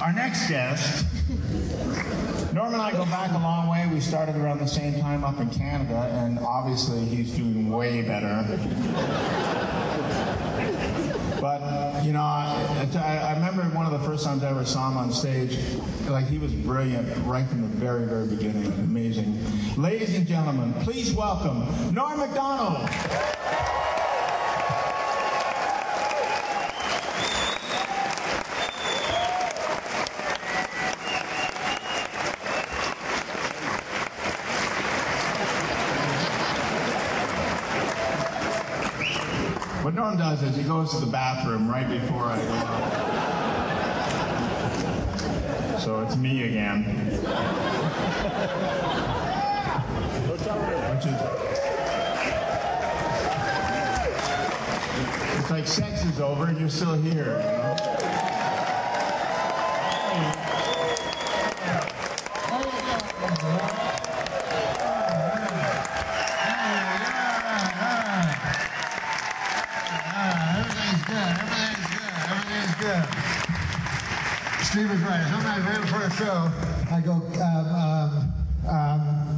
Our next guest, Norm and I go back a long way. We started around the same time up in Canada, and obviously he's doing way better. But, you know, I remember one of the first times I ever saw him on stage, like, he was brilliant right from the very, very beginning. Amazing. Ladies and gentlemen, please welcome Norm Macdonald. What Norm does is he goes to the bathroom right before I go out. So it's me again. It's like sex is over and you're still here, you know? Steve is right. Sometimes right before a show, I go,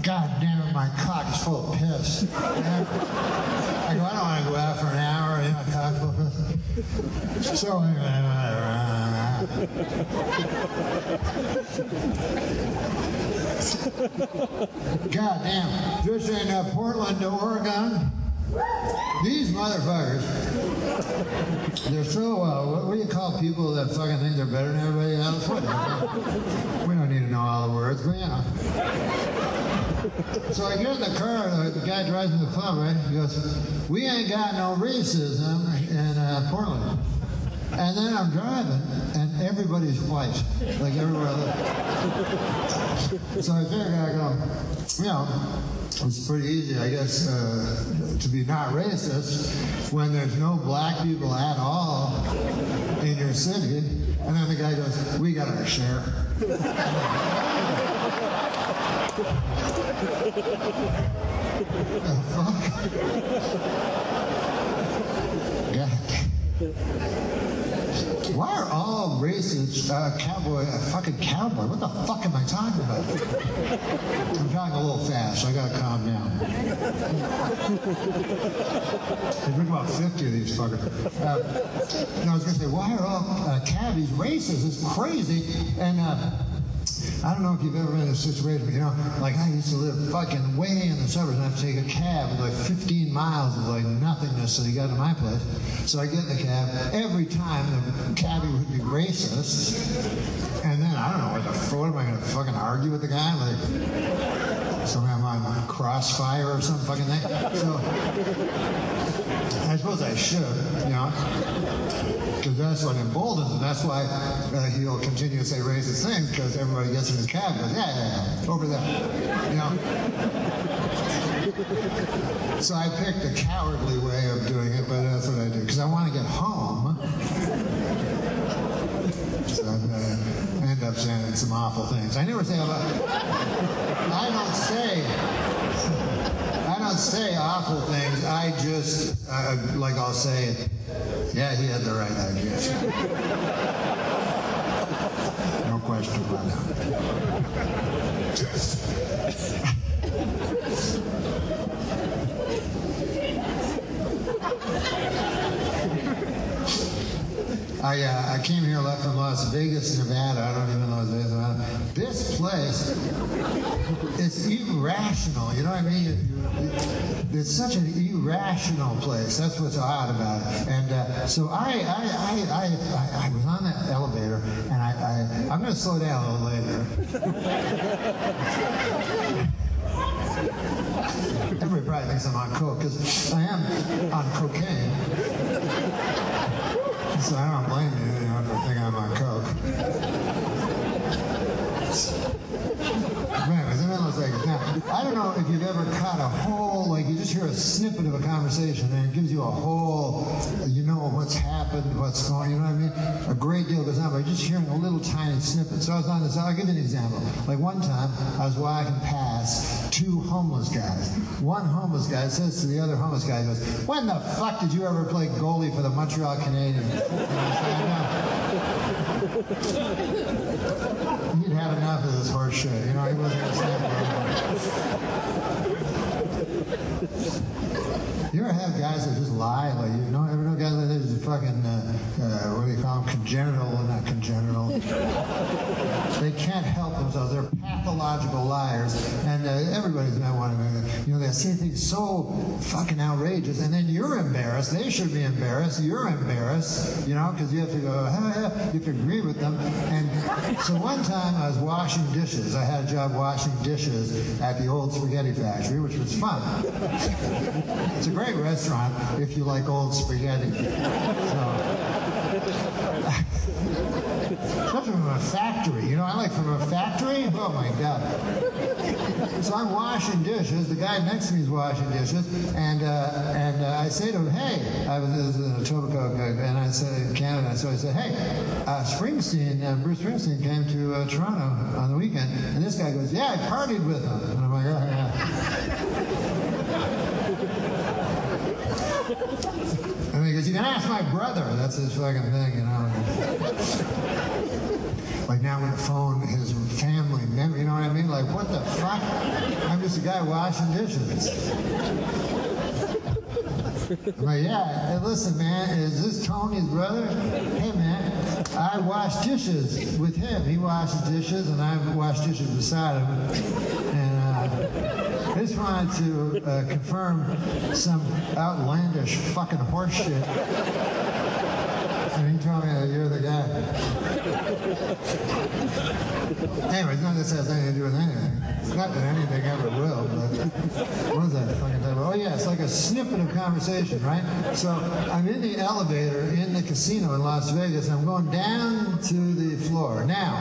God damn it, my cock is full of piss. And I go, I don't want to go out for an hour, you know, my cock's full of piss. So God damn, just in Portland to Oregon, these motherfuckers, they're so, what do you call people that fucking think they're better than everybody else? Whatever. We don't need to know all the words, but you know. So I get in the car, the guy drives in the club, right? He goes, we ain't got no racism in Portland. And then I'm driving, and everybody's white, like everywhere I live. So I figured I go, you know, it's pretty easy, I guess, to be not racist when there's no black people at all in your city. And then the guy goes, we got our share. The fuck? God. Why are all racists fucking cowboy? What the fuck am I talking about? I'm talking a little fast, so I gotta calm down. There's been about 50 of these fuckers. I was gonna say, why are all cabbies racist? It's crazy. And I don't know if you've ever been in a situation, but you know, like I used to live fucking way in the suburbs and I have to take a cab with like 15 miles of like nothingness till you got to my place. So I get in the cab. Every time the cabbie would be racist. And then I don't know, what am I going to fucking argue with the guy? Like, somehow I'm on crossfire or some fucking thing. So I suppose I should, you know. Because that's what emboldens him. That's why he'll continue to say racist things, because everybody gets in his cab and goes, yeah, over there. You know? So I picked a cowardly way of doing it, but that's what I do. Because I want to get home. So I end up saying some awful things. I never say I don't say awful things. I just, like I'll say, yeah, he had the right idea. No question about that. I came here left from Las Vegas, Nevada. I don't even know Las Vegas, Nevada. This place, it's irrational. You know what I mean? It's such an irrational place. That's what's odd about it. And so I was on that elevator, and I'm going to slow down a little later. Everybody probably thinks I'm on coke, because I am on cocaine. So I don't blame you, you know, if you think I'm on coke. Man, was in Las Vegas. Now, I don't know if you've ever caught a whole, like you just hear a snippet of a conversation and it gives you a whole, you know what's happened, what's going, you know what I mean? A great deal goes on by just hearing a little tiny snippet. So I was on this, I'll give you an example. Like one time, I was walking past two homeless guys. One homeless guy says to the other homeless guy, he goes, when the fuck did you ever play goalie for the Montreal Canadiens? And I said, no. shit. You know, he wasn't going to stand for it. You ever have guys that just lie? Like, you know, ever know guys that are just fucking, what do you call them? Congenital, not congenital. They can't help themselves. They're pathological liars. And everybody's not one of them. You know, they say things so fucking outrageous, and then you're embarrassed. They should be embarrassed. You're embarrassed, you know, because you have to go, you have to agree with them. And so one time I was washing dishes. I had a job washing dishes at the old spaghetti factory, which was fun. It's a great restaurant if you like old spaghetti. Especially from a factory. You know, I like from a factory. Oh my God. So I'm washing dishes. The guy next to me is washing dishes, and I say to him, "Hey," I was in Etobicoke, and I said in Canada. So I said, "Hey, Bruce Springsteen came to Toronto on the weekend," and this guy goes, "Yeah, I partied with him," and I'm like, "Oh yeah." And he goes, "You can ask my brother." That's his fucking thing, you know. Like now with the phone, his family member, you know what I mean? Like, what the fuck? I'm just a guy washing dishes. I'm like, yeah, hey, listen, man, is this Tony's brother? Hey, man, I wash dishes with him. He washes dishes, and I wash dishes beside him. And I just wanted to confirm some outlandish fucking horse shit. And he told me that you're the guy. Anyways, none of this has anything to do with anything. Not that anything ever will, but what is that fucking type of... Oh yeah, it's like a snippet of conversation, right? So I'm in the elevator in the casino in Las Vegas. I'm going down to the floor. Now,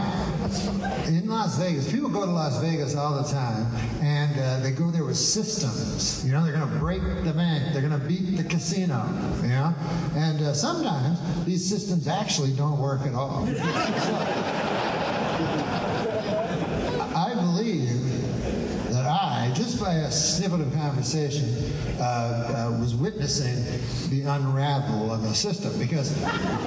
in Las Vegas, people go to Las Vegas all the time, and they go there with systems. You know, they're going to break the bank. They're going to beat the casino, you know? And sometimes these systems actually don't work at all. So, I believe that I, just by a snippet of conversation, was witnessing the unravel of the system, because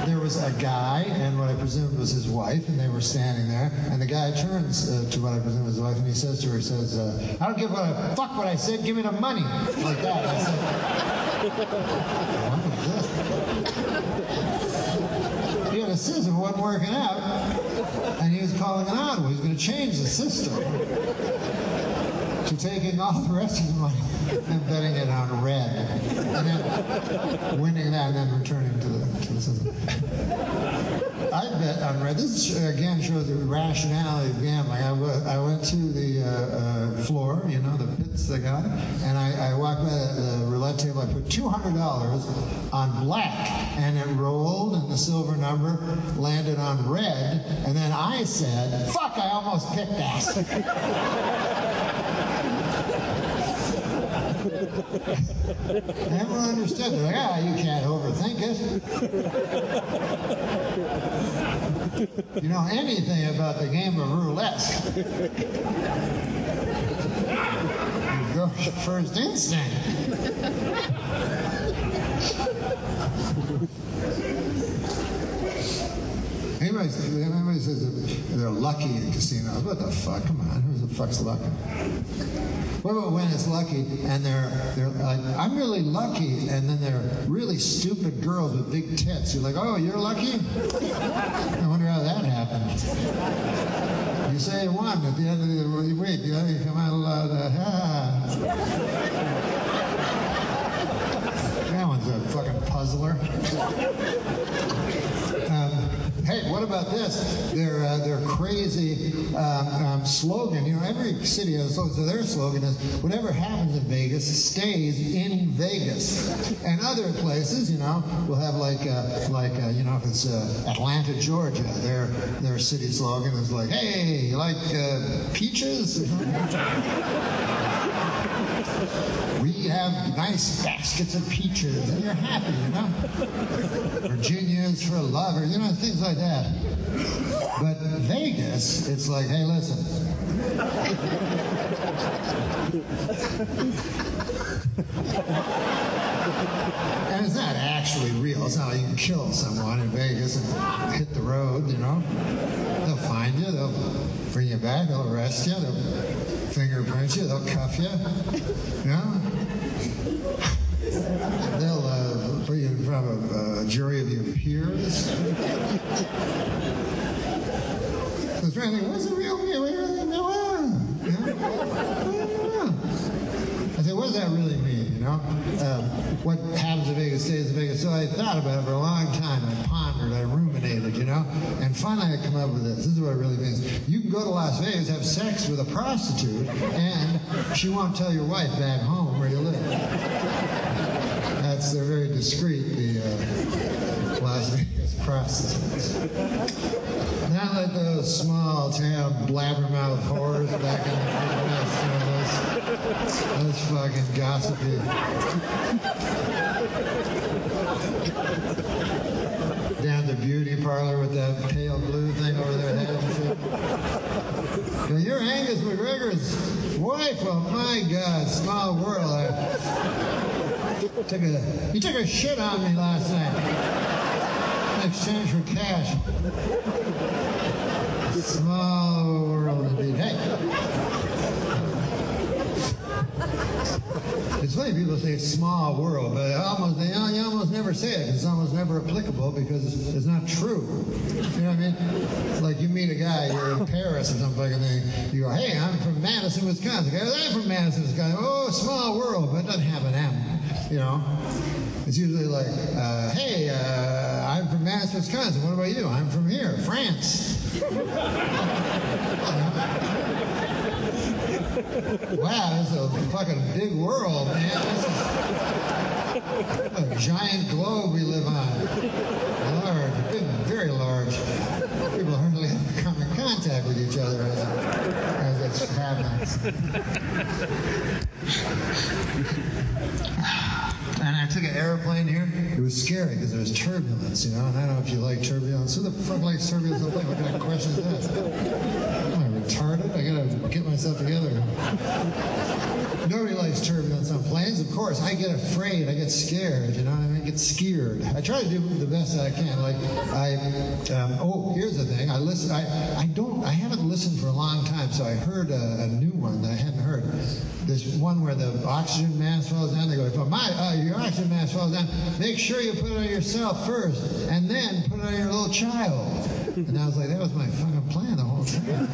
there was a guy and what I presumed was his wife, and they were standing there, and the guy turns to what I presume was his wife, and he says to her, "I don't give a fuck what I said, give me the money," like that. I said, "What is this?" He had a system, wasn't working out, and he was calling an audible. He was going to change the system to taking all the rest of the money and betting it on red, and then winning that, and then returning to the system. I bet on red. This again shows the rationality of gambling. I went to the floor, you know, the pits they got, and I walked by the roulette table. I put $200 on black, and it rolled, and the silver number landed on red, and then I said, "Fuck, I almost picked that." Everyone understood. They're like, you can't overthink it. You know anything about the game of roulette? You go first instinct. Everybody says that they're lucky in casinos. What the fuck? Come on, who the fuck's lucky? What about when it's lucky and they're like, I'm really lucky, and then they're really stupid girls with big tits. You're like, oh, you're lucky? I wonder how that happened. You say you won at the end of the week, you know, you come out loud, That one's a fucking puzzler. Hey, what about this? Their crazy slogan. You know, every city has a slogan. So their slogan is, whatever happens in Vegas stays in Vegas. And other places, you know, will have like you know, if it's Atlanta, Georgia, their city slogan is like, hey, you like peaches? We have nice baskets of peaches, and you're happy, you know? Virginia's for lovers, you know, things like that. But Vegas, it's like, hey, listen. And it's not actually real. It's not like you can kill someone in Vegas and hit the road, you know? They'll find you. They'll bring you back, they'll arrest you, they'll fingerprint you, they'll cuff you, you know? They'll put you in front of a jury of your peers. So trying to think, what's the real me? What do you really know? I said, what does that really mean, you know? What happens in Vegas stays in Vegas. So I thought about it for a long time. I pondered, I ruminated, you know? And finally I come up with this. This is what it really means. You can go to Las Vegas, have sex with a prostitute, and she won't tell your wife back home where you live. They're very discreet, the Las Vegas prostitutes. Not like those small town blabbermouth whores back in the Midwest, you know, those fucking gossipy. Down the beauty parlor with that pale blue thing over their head and shit. Now, you're Angus McGregor's wife. Oh my God, small world. You took a shit on me last night in exchange for cash. Small world indeed. Hey. It's funny people say small world, but you almost never say it. It's almost never applicable because it's not true. You know what I mean? It's like you meet a guy, you're in Paris or some fucking thing. You go, hey, I'm from Madison, Wisconsin. The guy goes, I'm from Madison, Wisconsin. Oh, small world, but it doesn't have an M. You know, it's usually like, hey, I'm from Madison, Wisconsin. What about you? I'm from here, France. Wow, this is a fucking big world, man. This is a giant globe we live on. Large, big, very large. People hardly come in contact with each other as it happens. And I took an airplane here. It was scary because there was turbulence, you know. And I don't know if you like turbulence. Who the fuck likes turbulence? What kind of question is that? Am I retarded? I gotta get myself together. Nobody likes turbulence on planes, of course. I get afraid. I get scared. You know what I mean? I get scared. I try to do the best that I can. Like here's the thing. I haven't listened for a long time, so I heard a new one that I hadn't heard. There's one where the oxygen mask falls down. They go, if your oxygen mask falls down, make sure you put it on yourself first, and then put it on your little child. And I was like, that was my fucking plan the whole time.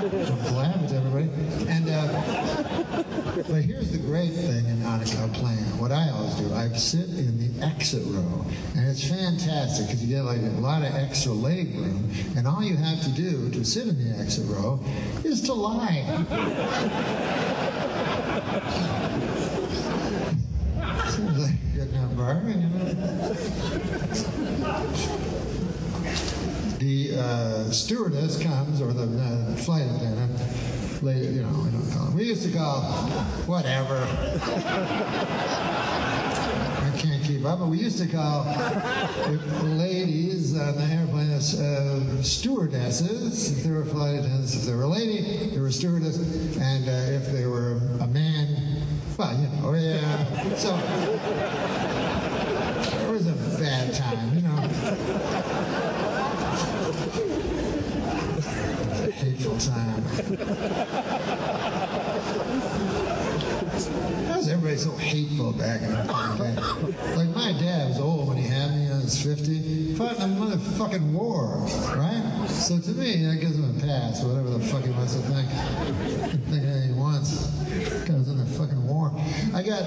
I'm laughing to everybody. And but here's the great thing on a plane. What I always do, I sit in the exit row, and it's fantastic because you get like a lot of extra leg room, and all you have to do to sit in the exit row is to lie. Seems like you're getting a bargain, you know. The stewardess comes, or the flight attendant, lady, you know, we don't call them. We used to call whatever. I can't keep up, but we used to call the ladies on the airplane stewardesses. If they were flight attendants, if they were a lady, they were stewardess, and if they were a man, well, you know, yeah. So it was a bad time, you know. Hateful time. How is everybody so hateful back in the day? Like my dad was old when he had me. I was 50. He fought in a motherfucking war, right? So to me, that gives him a pass. Whatever the fuck he wants to think. He can think anything he wants. Guy was in the fucking war. I got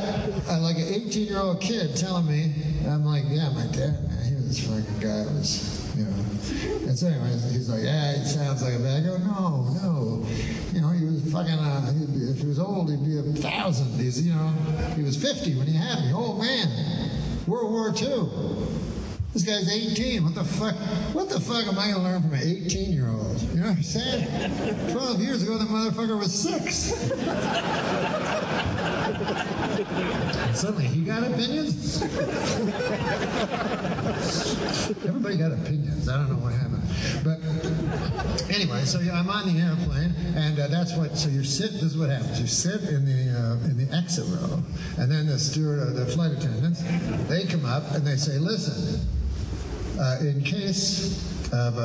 like an 18-year-old kid telling me, I'm like, yeah, my dad, man, he was this fucking guy was. You know. And so anyways, he's like, yeah, it sounds like a bad. I go, no. You know, he was fucking, if he was old, he'd be 1,000. He's, you know, he was 50 when he had me. Old man. World War II. This guy's 18. What the fuck am I going to learn from an 18-year-old? You know what I'm saying? 12 years ago, the motherfucker was 6. And suddenly, he got opinions? Everybody got opinions. I don't know what happened. But anyway, so I'm on the airplane, and that's what, so you sit, this is what happens. You sit in the exit row, and then the steward, the flight attendants, they come up and they say, listen, in case of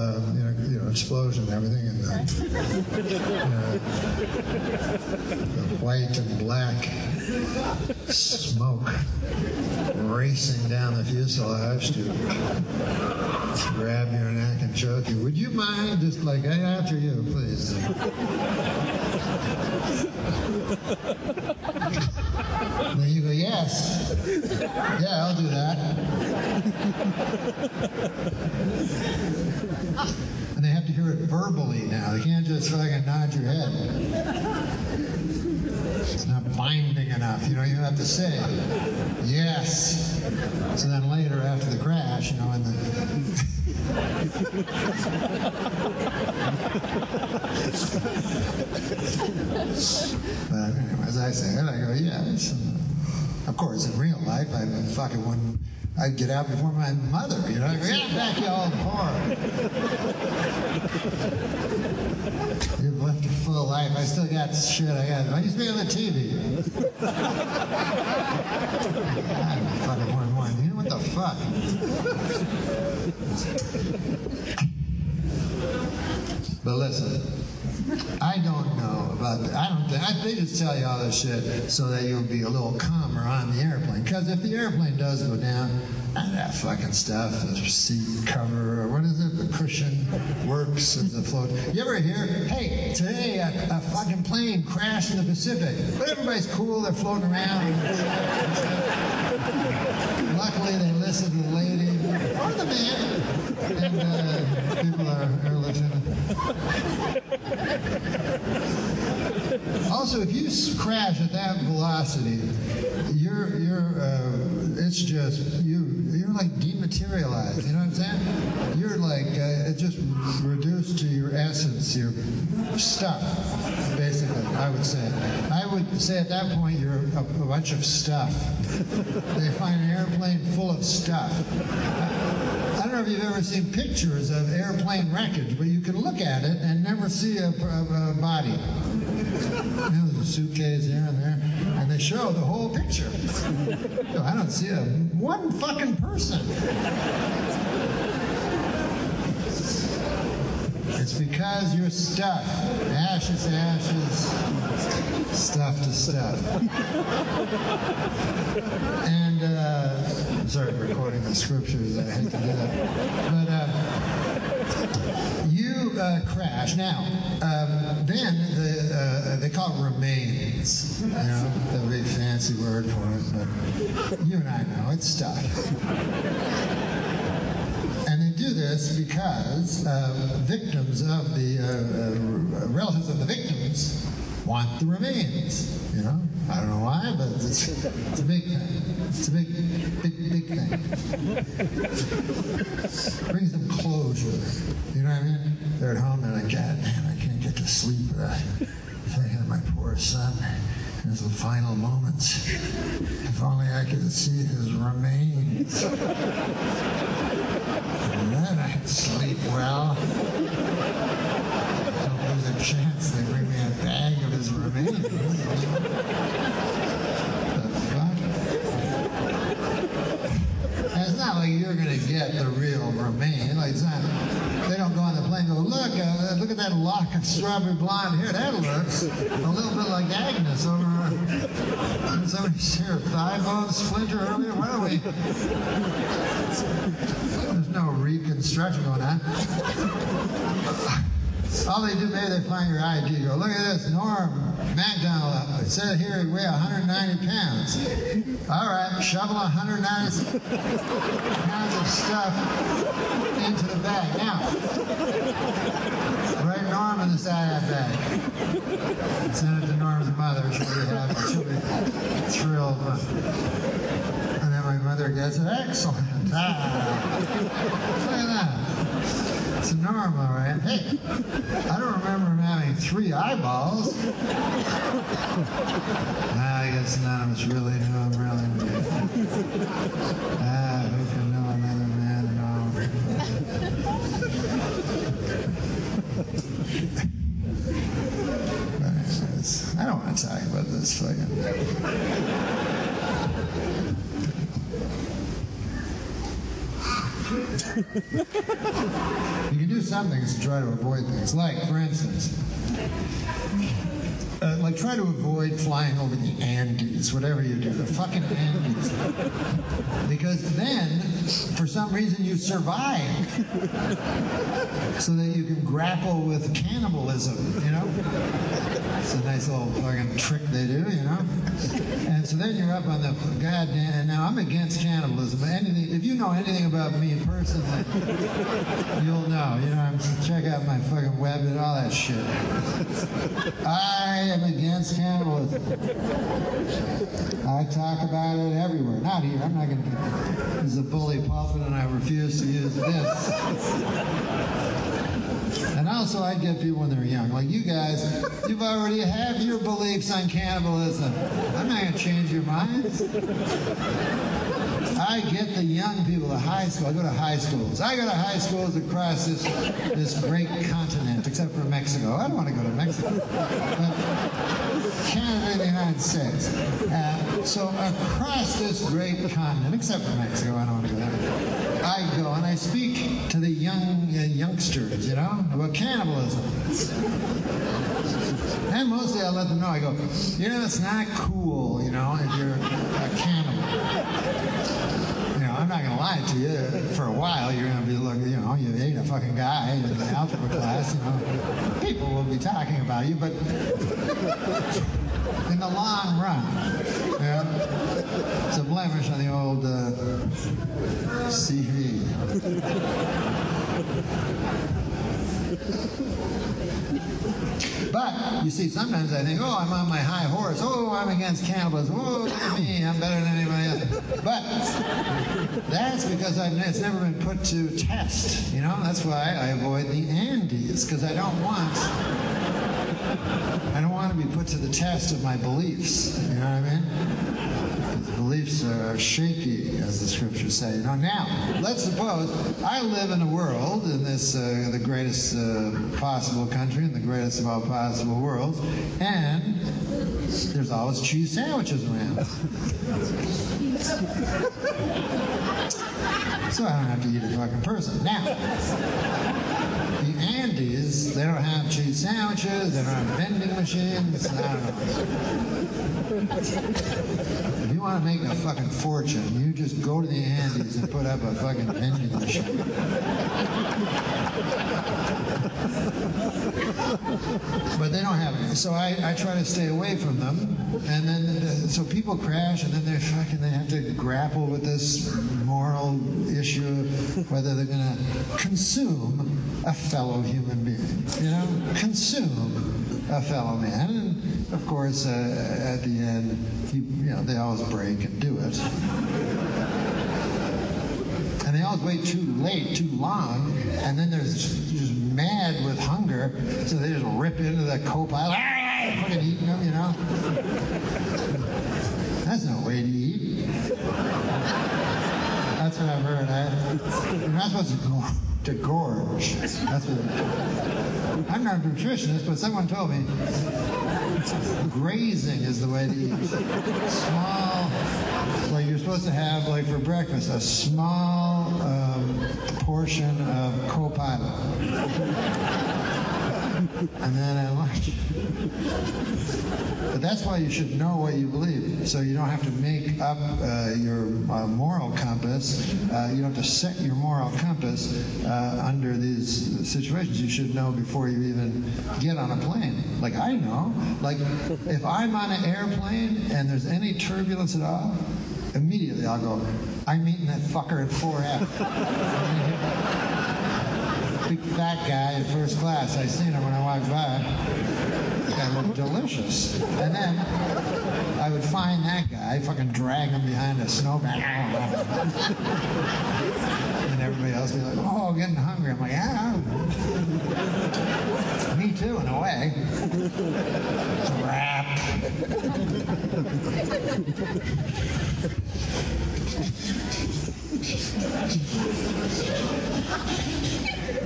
explosion and everything, and the white and black smoke racing down the fuselage to grab your neck and choke you. Would you mind just like, hey, after you, please? Then you go, yes. Yeah, I'll do that. And they have to hear it verbally now. They can't just fucking nod your head. It's not binding enough. You have to say, yes. So then later after the crash, and the... But anyway, as I say it, I go, yes. Of course, in real life, I'd get out before my mother, I'd go, yeah, back you all apart. You've left a full life. I still got shit I used to be on the TV. I'm fucking one. You know what the fuck? But listen, I don't know about that. They just tell you all this shit so that you'll be a little calmer on the airplane. Because if the airplane does go down, that fucking stuff, the seat cover, or what is it, the cushion works as a float. You ever hear, hey, today a fucking plane crashed in the Pacific, but everybody's cool, they're floating around. Luckily, they listen to the lady or the man, and people are listening. Also, if you crash at that velocity, you're like dematerialized. You know what I'm saying? You're like it just reduced to your essence, your stuff. Basically, I would say. I would say at that point you're a bunch of stuff. They find an airplane full of stuff. I don't know if you've ever seen pictures of airplane wreckage, but you can look at it and never see a body. There's a suitcase here and there, and they show the whole picture. So I don't see one fucking person. It's because you're stuff. Ashes to ashes, stuff to stuff. And, I'm sorry for quoting the scriptures, I hate to do that. But you crash. Now, then they call it remains. The big fancy word for it, but you and I know it's stuff. And they do this because victims of the relatives of the victims want the remains. I don't know why, but it's a big thing. It's a big thing. Brings them closure. You know what I mean? They're at home, they're like, God, man, I can't get to sleep. I had my poor son in his final moments. If only I could see his remains. And then I'd sleep well. There's a chance they bring me a bag of his remains. The fuck? And it's not like you're going to get the real remain. Like it's not. They don't go on the plane and go, look at that lock of strawberry blonde hair. That looks a little bit like Agnes over. Did somebody see her thigh bone splinter earlier? Why don't we? There's no reconstruction going on. All they do, maybe they find your ID. Go, look at this, Norm McDonald. It said here he weighed 190 pounds. All right, shovel 190 pounds of stuff into the bag. Now, write Norm on the side of that bag. Send it to Norm's mother. She'll be happy. She'll be thrilled. And then my mother gets it. Excellent. Look at that. It's a Norm, all right. Hey, I don't remember him having 3 eyeballs. I guess none of us really knew him, really. Who can know another man at all? But anyways, I don't want to talk about this fucking... You can do some things to try to avoid things. Like, for instance, like try to avoid flying over the Andes, whatever you do, the fucking Andes. Because then, for some reason, you survive. So that you can grapple with cannibalism, you know? It's a nice little fucking trick they do, you know? And so then you're up on the goddamn, and now I'm against cannibalism. Anything, if you know anything about me personally, you'll know. You know, check out my fucking web and all that shit. I am against cannibalism. I talk about it everywhere. Not here. I'm not going to. This is a bully pulpit, and I refuse to use this. And also, I get people when they're young. Like you guys, you've already have your beliefs on cannibalism. I'm not going to change your minds. I get the young people, the high school. I go to high schools. I go to high schools across this great continent, except for Mexico. I don't want to go to Mexico. But Canada and the United States. So across this great continent, except for Mexico, I don't want to go there. I go and I speak to the youngsters, you know, about cannibalism. And mostly I let them know, I go, you know, it's not cool, you know, if you're a cannibal. You know, I'm not going to lie to you. For a while, you're going to be looking, you know, you ate a fucking guy in the algebra class, you know. People will be talking about you, but in the long run, you know, it's a blemish on the old CV. But, you see, sometimes I think, oh, I'm on my high horse. Oh, I'm against cannibalism. Oh, look at me. I'm better than anybody else. But that's because it's never been put to test. You know, that's why I avoid the Andes, because I don't want to be put to the test of my beliefs. You know what I mean? Beliefs are shaky, as the scriptures say. You know, now, let's suppose I live in a world, in this, the greatest possible country, in the greatest of all possible worlds, and there's always cheese sandwiches around. So I don't have to eat a fucking person. Now, the Andes, they don't have cheese sandwiches, they don't have vending machines, I don't know. If you want to make a fucking fortune, you just go to the Andes and put up a fucking vending machine. But they don't have any. So I try to stay away from them. And then, so people crash, and then they have to grapple with this moral issue, whether they're going to consume a fellow human being. You know? Consume a fellow man. And, of course, at the end, you know, they always break and do it. And they always wait too late, too long, and then they're just mad with hunger, so they just rip into the co-pilot, fucking eating them, you know? That's no way to eat. That's what I've heard. You're not supposed to gorge. That's what. I'm not a nutritionist, but someone told me grazing is the way to eat. Small, like you're supposed to have, like for breakfast, a small portion of co-pilot. And then at lunch. But that's why you should know what you believe, so you don't have to make up your moral compass. You don't have to set your moral compass under these situations. You should know before you even get on a plane. Like I know, like if I'm on an airplane and there's any turbulence at all, immediately I'll go, I'm meeting that fucker at 4F. Big fat guy in first class. I seen him when I walked by. That guy looked delicious. And then I would find that guy, fucking drag him behind a snowbank. And everybody else would be like, oh, getting hungry. I'm like, yeah. Me too, in a way. Crap.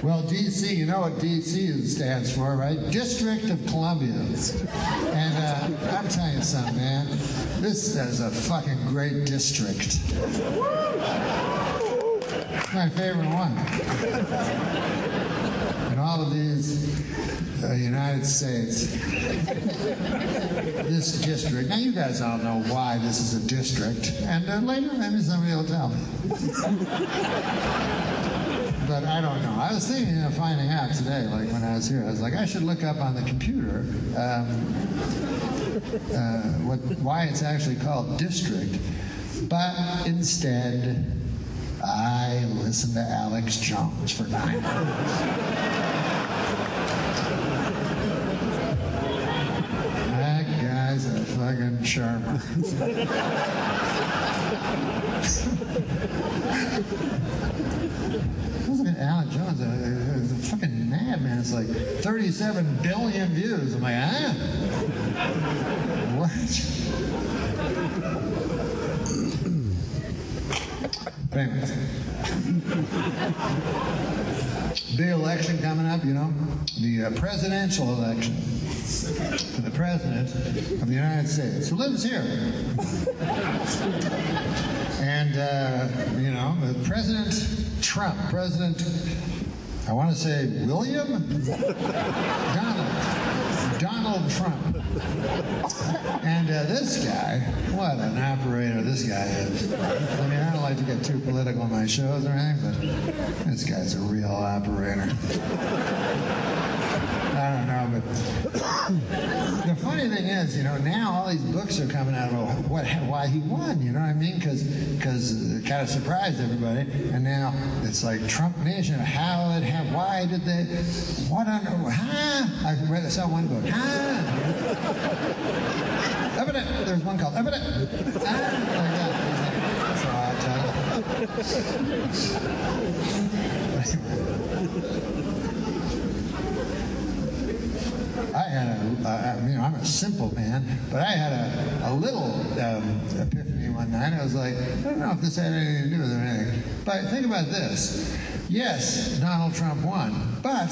Well, D.C., you know what D.C. stands for, right? District of Columbia. And I'm telling you something, man. This is a fucking great district. My favorite one. In all of these United States, this district, now you guys all know why this is a district, and later maybe somebody will tell me. But I don't know. I was thinking of finding out today, like when I was here, I was like, I should look up on the computer why it's actually called district. But instead, I listened to Alex Jones for 9 hours. That guy's a fucking charmer. Listen to Alex Jones, a fucking madman. It's like 37 billion views. I'm like, huh? What? Anyways, big election coming up, you know, the presidential election for the president of the United States, who lives here. And, you know, President Trump, I want to say William? Donald Trump. And this guy, what an operator this guy is. I mean, I don't like to get too political on my shows or anything, but this guy's a real operator. I don't know, but the funny thing is, you know, now all these books are coming out about why he won, you know what I mean? Because it kind of surprised everybody, and now it's like Trump Nation, why did they, what on, I saw one book, Evident, there's one called Evident, like that. That's all I'm a simple man, but I had a little epiphany one night. I was like, I don't know if this had anything to do with it or anything, but think about this. Yes, Donald Trump won, but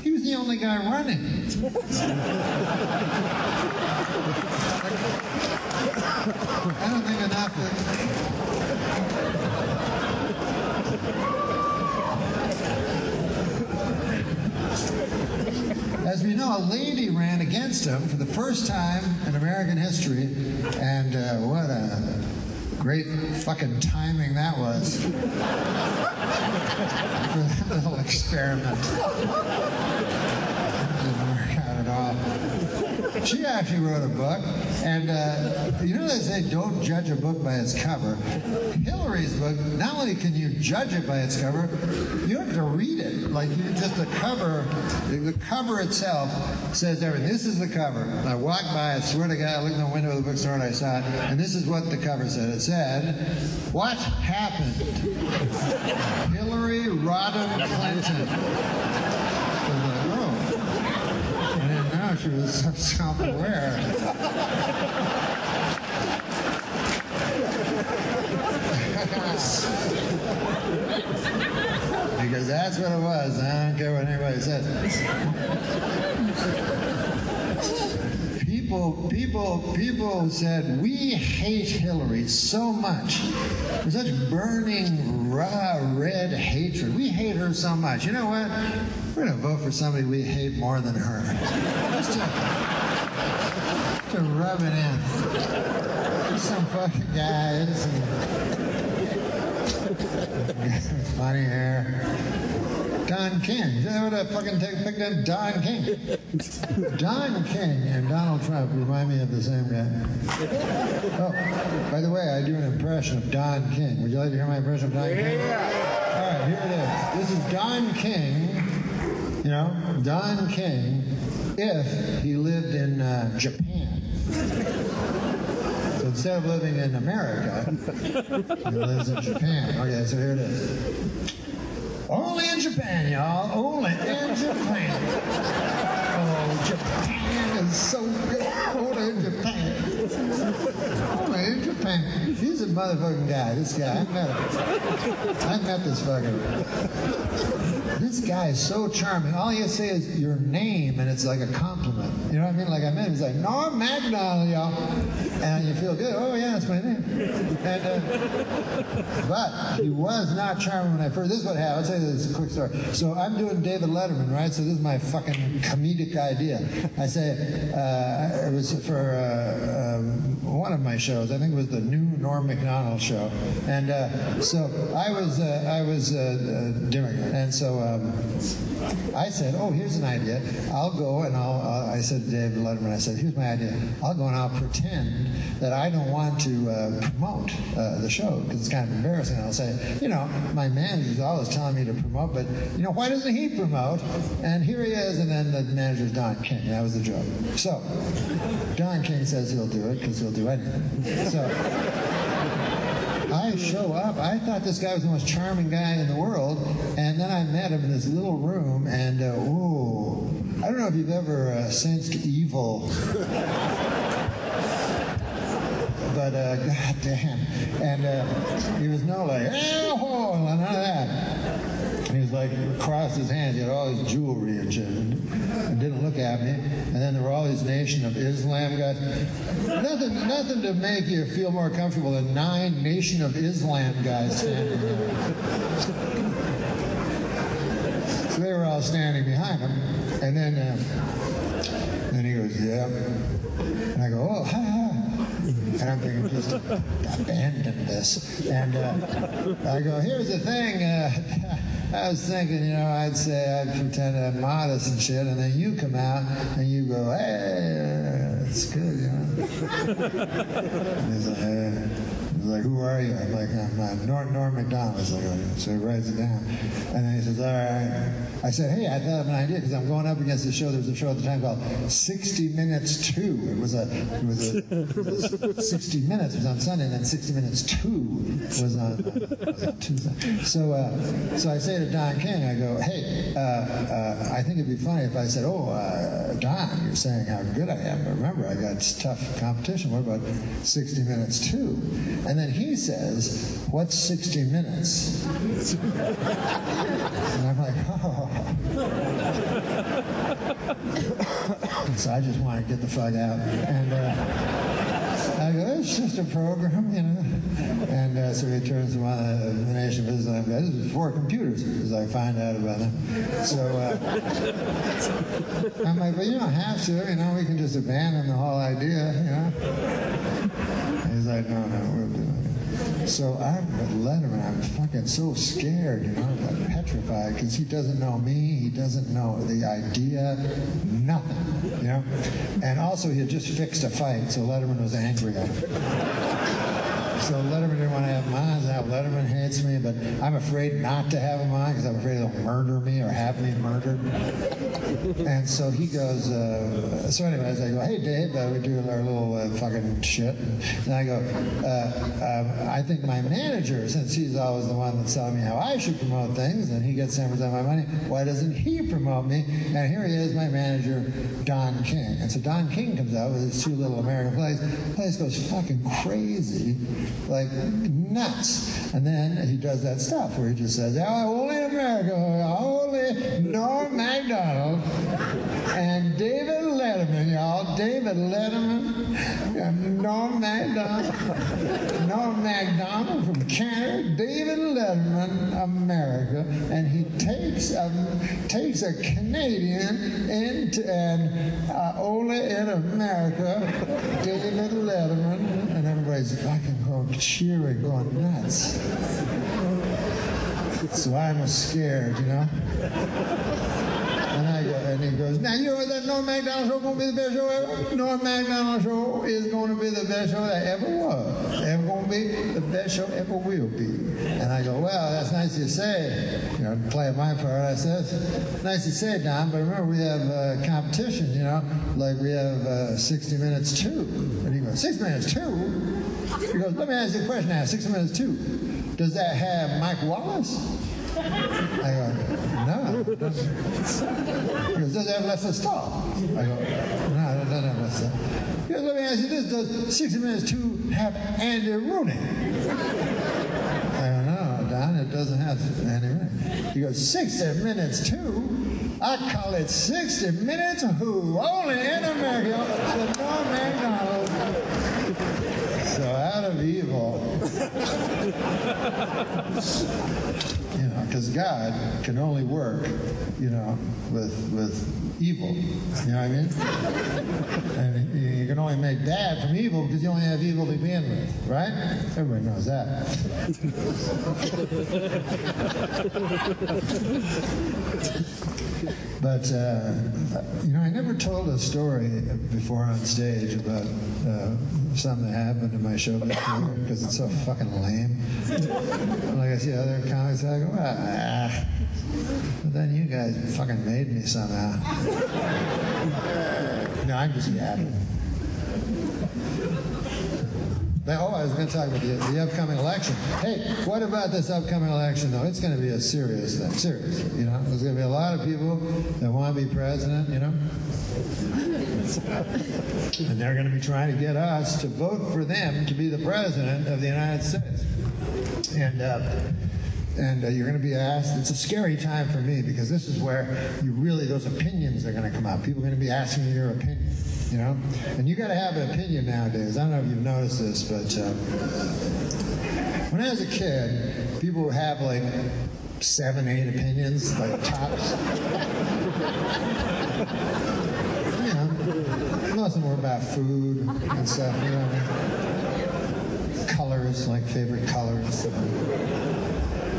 he was the only guy running. I don't think enough As we know, a lady ran against him for the first time in American history, and what a great fucking timing that was for that little experiment. Didn't work out at all. She actually wrote a book, and you know they say don't judge a book by its cover. Hillary's book, not only can you judge it by its cover, you have to read it. Like, you just the cover itself says everything. This is the cover. I walked by, I swear to God, I looked in the window of the bookstore and I saw it, and this is what the cover said. It said, "What happened? Hillary Rodham Clinton." She was so self-aware. Because that's what it was. I don't care what anybody says. People said, we hate Hillary so much. There's such burning, raw, red hatred. We hate her so much. You know what? We're going to vote for somebody we hate more than her. Just to rub it in. There's some fucking guys. Funny hair. Don King. Is that what I fucking picked up? Don King. Don King and Donald Trump remind me of the same guy. Oh, by the way, I do an impression of Don King. Would you like to hear my impression of Don King? All right, here it is. This is Don King, you know, Don King, if he lived in Japan. So instead of living in America, he lives in Japan. Okay, so here it is. Only in Japan, y'all. Only in Japan. Oh, Japan is so good. Only in Japan. Only in Japan. She's a motherfucking guy. This guy, I met this fucker. This guy is so charming. All you say is your name, and it's like a compliment. You know what I mean? Like I met him, he's like, Norm MacDonald, y'all. And you feel good. Oh, yeah, that's my name. And, but he was not charming when I first. This is what happened. I'll tell you this quick story. So I'm doing David Letterman, right? So this is my fucking comedic idea. I say, it was for one of my shows. I think it was the new Norm MacDonald show. And so I was doing it. And so I said, oh, here's an idea. I'll go and I said to David Letterman, I said, here's my idea. I'll go and I'll pretend that I don't want to promote the show because it's kind of embarrassing. I'll say, you know, my manager's always telling me to promote, but, you know, why doesn't he promote? And here he is, and then the manager's Don King. That was the joke. So Don King says he'll do it because he'll do anything. So I show up. I thought this guy was the most charming guy in the world, and then I met him in this little room, and ooh, I don't know if you've ever sensed evil, but goddamn, and he was no like, oh, none of that. And he was like, crossed his hands, he had all his jewelry and shit, and didn't look at me. And then there were all these Nation of Islam guys. Nothing to make you feel more comfortable than 9 Nation of Islam guys standing there. So they were all standing behind him. And then he goes, yeah. And I go, oh, ha, ha. And I'm thinking, just abandon this. And I go, here's the thing. I was thinking, you know, I'd pretend I'm modest and shit, and then you come out and you go, hey, it's good, you know. And he's like, who are you? I'm like, I'm Norm MacDonald. He's like, so he writes it down. And then he says, all right. I said, hey, I thought of an idea because I'm going up against the show. There was a show at the time called 60 Minutes 2. It was 60 Minutes was on Sunday, and then 60 Minutes 2 was on Tuesday. So I say to Don King, I go, hey, I think it'd be funny if I said, oh, Don, you're saying how good I am, but remember, I got tough competition. What about 60 Minutes 2? And then he says, what's 60 minutes? And I'm like, oh. So I just want to get the fuck out. And I go, it's just a program, you know. And so he turns to one of the Nation of Islam guys. This was before computers, as I find out about them. So I'm like, but you don't have to, you know, we can just abandon the whole idea, you know. And he's like, no, we'll do it. So I'm with Letterman, I'm fucking so scared, you know, I'm like petrified, because he doesn't know me, he doesn't know the idea, nothing, you know. And also he had just fixed a fight, so Letterman was angry at him. So Letterman didn't want to have him on. Now Letterman hates me, but I'm afraid not to have him on because I'm afraid he'll murder me or have me murdered. And so he goes, so anyways, I go, hey Dave, we do our little fucking shit. And I go, I think my manager, since he's always the one that's telling me how I should promote things, and he gets 10% of my money, why doesn't he promote me? And here he is, my manager, Don King. And so Don King comes out with his 2 little American plays. The place goes fucking crazy. Like nuts. And then he does that stuff where he just says, oh, only America, only Norm MacDonald and David Letterman, y'all. David Letterman and Norm MacDonald. Norm MacDonald from Canada, David Letterman, America. And he takes a Canadian and only in America, David Letterman. And everybody's fucking going cheering, going nuts. So I'm scared, you know. And he goes, now you know that Norm MacDonald show going to be the best show ever? Norm MacDonald show is going to be the best show that ever was. Ever going to be the best show ever will be. And I go, well, that's nice you say. You know, playing my part, I said, nice you say, Don, but remember we have competition, you know, like we have 60 Minutes 2. And he goes, 60 Minutes 2? He goes, let me ask you a question now, 60 Minutes 2. Does that have Mike Wallace? I go, no, it doesn't. He goes, does it have Lester Stahl? I go, no, it doesn't have Lester. He goes, let me ask you this, does 60 Minutes 2 have Andy Rooney? I I don't know, Don, it doesn't have any ring. He goes, 60 minutes too? I call it 60 minutes who? Only in America. The Norm MacDonald. So out of evil. You know, because God can only work, you know, with evil. You know what I mean? And you can only make bad from evil because you only have evil to begin with, right? Everybody knows that. But, you know, I never told a story before on stage about something that happened in my show career because it's so fucking lame. Like I see other comics, I go, but then you guys fucking made me somehow. No, I'm just yapping. Oh, I was going to talk about the upcoming election. Hey, what about this upcoming election, though? It's going to be a serious thing. Serious. You know, there's going to be a lot of people that want to be president, you know? And they're going to be trying to get us to vote for them to be the president of the United States. And you're going to be asked, it's a scary time for me because this is where you really, those opinions are going to come out. People are going to be asking you your opinion, you know? And you got to have an opinion nowadays. I don't know if you've noticed this, but when I was a kid, people would have like 7, 8 opinions, like tops. You know, most of them were about food and stuff, you know what I mean? Colors, like favorite colors.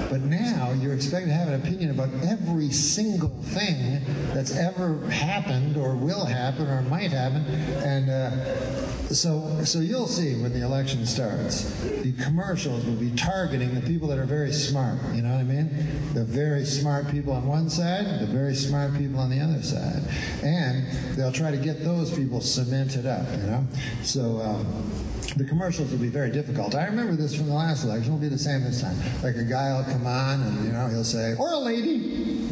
But now you're expected to have an opinion about every single thing that's ever happened or will happen or might happen. And so you'll see when the election starts, the commercials will be targeting the people that are very smart, you know what I mean? The very smart people on one side, the very smart people on the other side. And they'll try to get those people cemented up, you know? So the commercials will be very difficult. I remember this from the last election. It'll be the same this time. Like a guy will come on and, you know, he'll say, or a lady.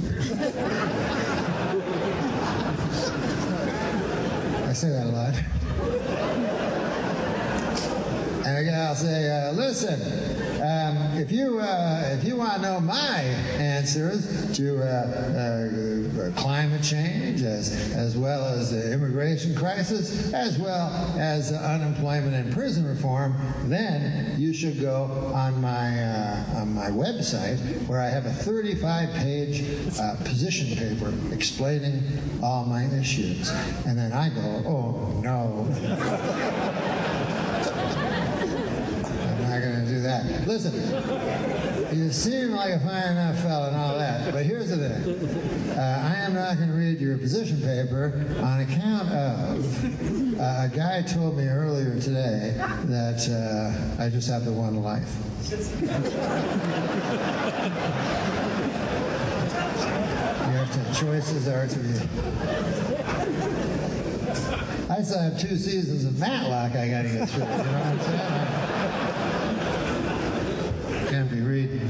I say that a lot. And a guy will say, listen, if you want to know my answers to climate change, as well as the immigration crisis, as well as unemployment and prison reform, then you should go on my website where I have a 35-page position paper explaining all my issues. And then I go, oh no. I'm not going to do that. Listen, you seem like a fine enough fellow and all that, but here's the thing. I am not going to read your position paper on account of a guy told me earlier today that I just have the one life. Your choices are to you. I still have 2 seasons of Matlock I got to get through. You know what I'm saying? Can't be reading.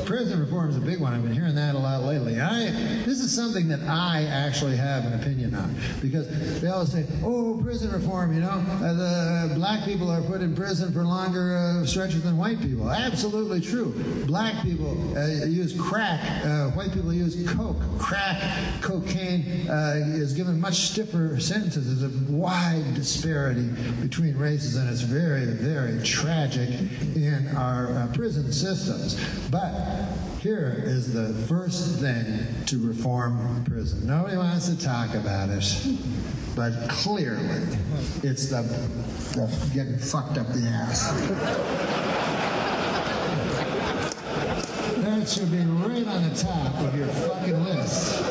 Prison reform is a big one. I've been hearing that a lot lately. This is something that I actually have an opinion on, because they always say, oh, prison reform, you know, the black people are put in prison for longer stretches than white people. Absolutely true. Black people use crack. White people use coke. Crack, cocaine is given much stiffer sentences. There's a wide disparity between races, and it's very, very tragic in our prison systems. But here is the first thing to reform prison. Nobody wants to talk about it, but clearly it's the getting fucked up the ass. That should be right on the top of your fucking list.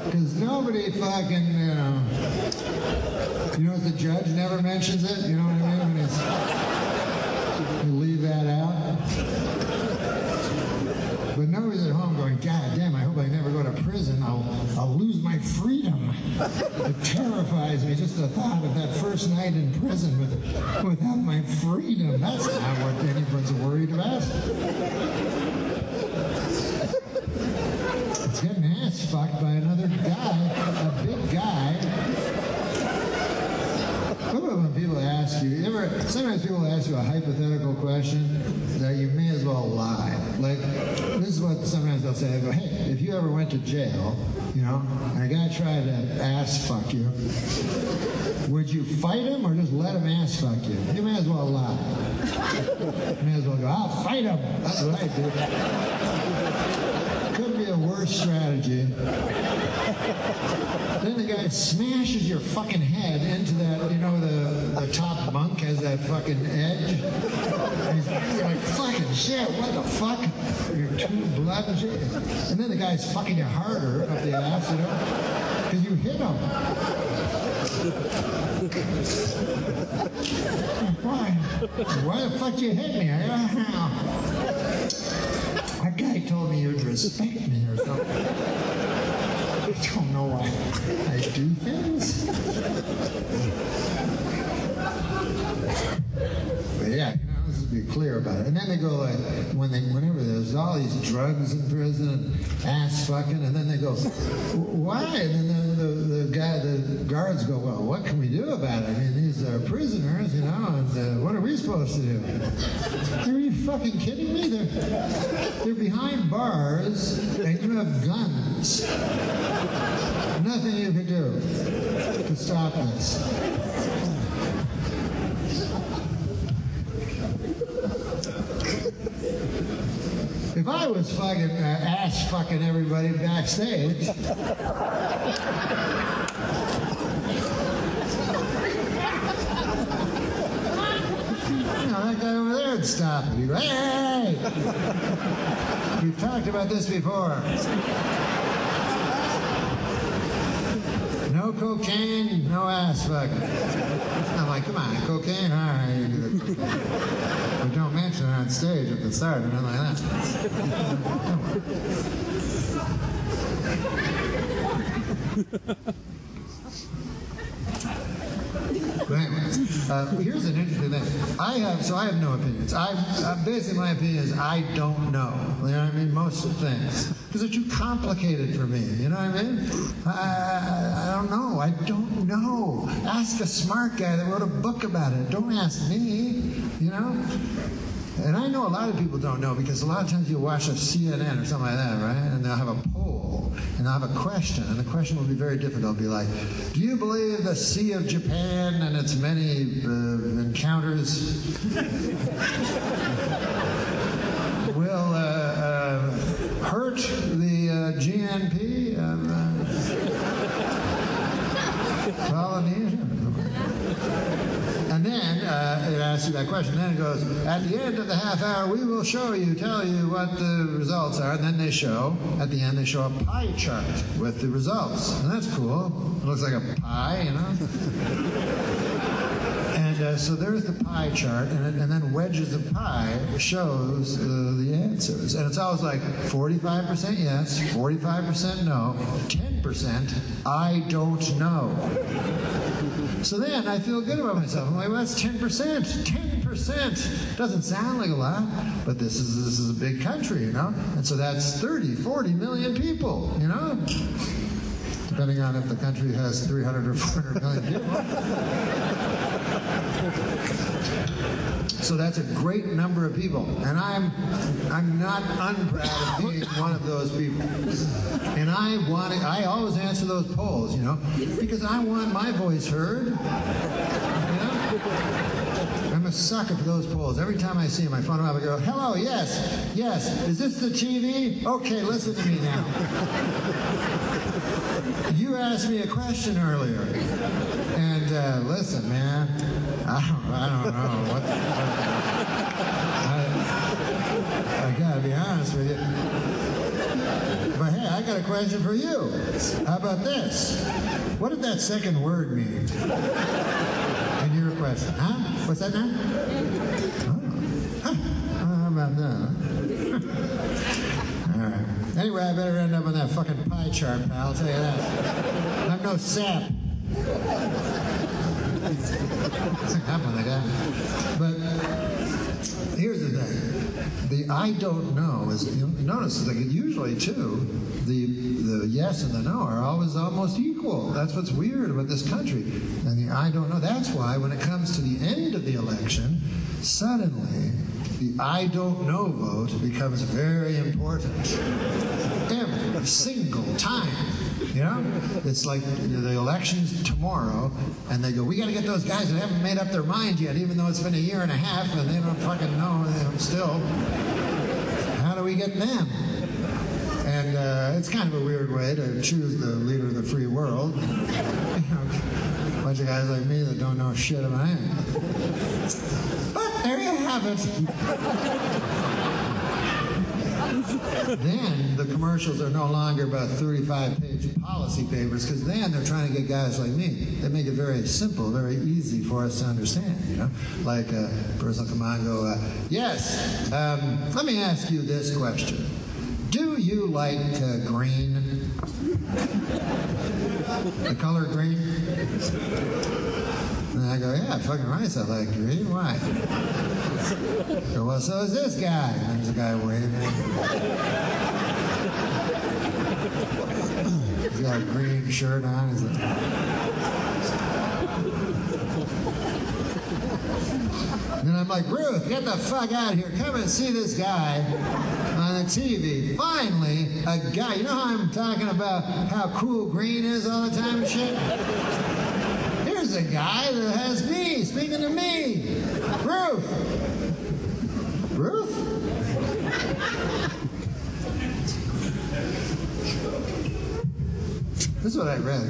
Because nobody fucking, you know if the judge never mentions it? You know what I mean? When it's, you leave that out. But nobody's at home going, God damn, I hope I never go to prison. I'll lose my freedom. It terrifies me, just the thought of that first night in prison without my freedom. That's not what anybody's worried about. It's getting ass fucked by another guy, a big guy. What about when people ask you, sometimes people ask you a hypothetical question that you may as well lie. Like, this is what sometimes they'll say. They go, hey, if you ever went to jail, you know, and a guy tried to ass fuck you, would you fight him or just let him ass fuck you? You may as well lie. You may as well go, I'll fight him. That's what I do. Couldn't be a worse strategy. Then the guy smashes your fucking head into that, you know, the top bunk has that fucking edge. And you're like, fucking shit, what the fuck? You're too blood and shit. And then the guy's fucking you harder up the ass, you know, because you hit him. Why the fuck you hit me? That guy told me you'd respect me or something. I don't know why I do things. But yeah, you know, let's just be clear about it. And then they go like, whenever there's all these drugs in prison and ass fucking, and then they go, why? And then the guards go, well, what can we do about it? I mean, these are prisoners, you know, and what are we supposed to do? Are you fucking kidding me? They're behind bars, and you have guns. Nothing you can do to stop this. If I was fucking ass fucking everybody backstage, you know, that guy over there would stop it. He'd go, hey! We've talked about this before. No cocaine, no ass fucking. I'm like, come on, cocaine? All right, you do it. But don't mention it on stage at the start or nothing like that. But anyways, here's an interesting thing. I have no opinions. Basically, my opinion is I don't know. You know what I mean? Most of the things. Because they're too complicated for me. You know what I mean? I don't know. I don't know. Ask a smart guy that wrote a book about it. Don't ask me. You know? And I know a lot of people don't know because a lot of times you'll watch a CNN or something like that, right? And they'll have a poll and they'll have a question. And the question will be very difficult. It'll be like, do you believe the Sea of Japan and its many encounters will hurt the GNP of Polynesia? And then it asks you that question. Then it goes, at the end of the half hour, we will tell you what the results are. And then they show, at the end, they show a pie chart with the results. And that's cool. It looks like a pie, you know? And so there's the pie chart, and then wedges of pie shows the answers. And it's always like 45% yes, 45% no, 10% I don't know. So then I feel good about myself. I'm like, well, that's 10%. 10%. Doesn't sound like a lot, but this is a big country, you know? And so that's 30, 40 million people, you know? Depending on if the country has 300 or 400 million people. So that's a great number of people. And I'm not unproud of being one of those people. And I always answer those polls, you know, because I want my voice heard. You know? I'm a sucker for those polls. Every time I see them, I phone them up and go, hello, yes, is this the TV? Okay, listen to me now. You asked me a question earlier. And listen, man, I don't know what the fuck. I gotta be honest with you. But hey, I got a question for you. How about this? What did that second word mean? In your question, huh? What's that now? Oh. How about that? All right. Anyway, I better end up on that fucking pie chart, pal. I'll tell you that. I'm no sap. I'm on that guy. But here's the thing. the I don't know is, you notice that usually too, the yes and the no are always almost equal. That's what's weird about this country. And the I don't know, that's why when it comes to the end of the election, suddenly the I don't know vote becomes very important. Every single time. You know? It's like the election's tomorrow, and they go, we got to get those guys that haven't made up their minds yet, even though it's been a year and a half, and they don't fucking know still. How do we get them? And it's kind of a weird way to choose the leader of the free world. You know, a bunch of guys like me that don't know shit about anything. But there you have it. Then the commercials are no longer about 35-page policy papers, because then they're trying to get guys like me. They make it very simple, very easy for us to understand, you know? Like a person will come on and go, yes, let me ask you this question. Do you like green? The color green? And I go, yeah, fucking right, I like green. Why? I go, well, so is this guy. And there's a guy waving. He's got a green shirt on. He's like, and then I'm like, Ruth, get the fuck out of here. Come and see this guy on the TV. Finally, a guy. You know how I'm talking about how cool green is all the time and shit? Here's a guy that has me, speaking to me. Ruth. Ruth? This is what I read.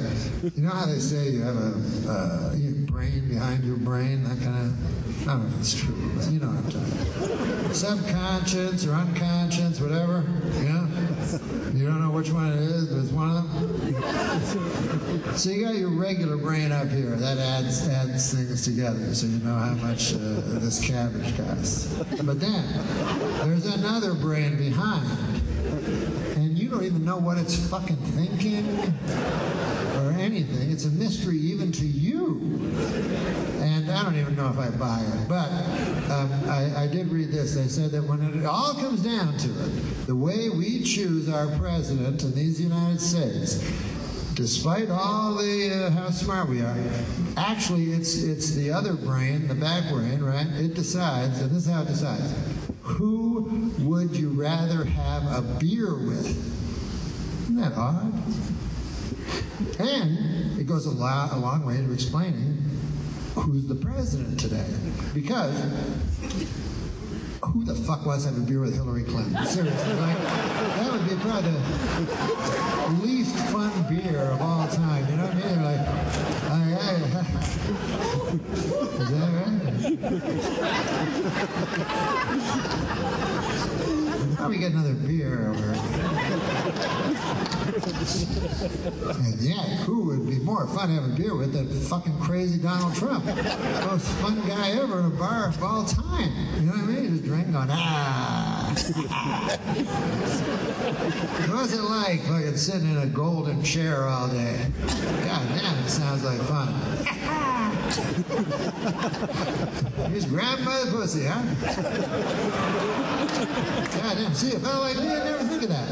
You know how they say you have a brain behind your brain, that kind of... I don't know if it's true, but you know what I'm talking about. Subconscious or unconscious, whatever, you know? You don't know which one it is, but it's one of them. So you got your regular brain up here. That adds things together, so you know how much this cabbage costs. But then, there's another brain behind. And you don't even know what it's fucking thinking or anything. It's a mystery even to you. And I don't even know if I buy it. But I did read this. They said that when it all comes down to it, the way we choose our president in these United States, despite all the how smart we are, actually it's the other brain, the back brain, right? It decides, and this is how it decides. Who would you rather have a beer with? Isn't that odd? And it goes a long way to explaining who's the president today. Because who the fuck wants to have a beer with Hillary Clinton? Seriously, like, that would be probably the least fun beer of all time. You know what I mean? Like, is that right? How do we get another beer over? And yet, who would be more fun to have a beer with than fucking crazy Donald Trump? Most fun guy ever in a bar of all time. You know what I mean? Just drinking, going, What's it like fucking sitting in a golden chair all day? God damn, it sounds like fun. He's grabbed by the pussy, huh? God damn, see, a fellow like me, I'd never think of that.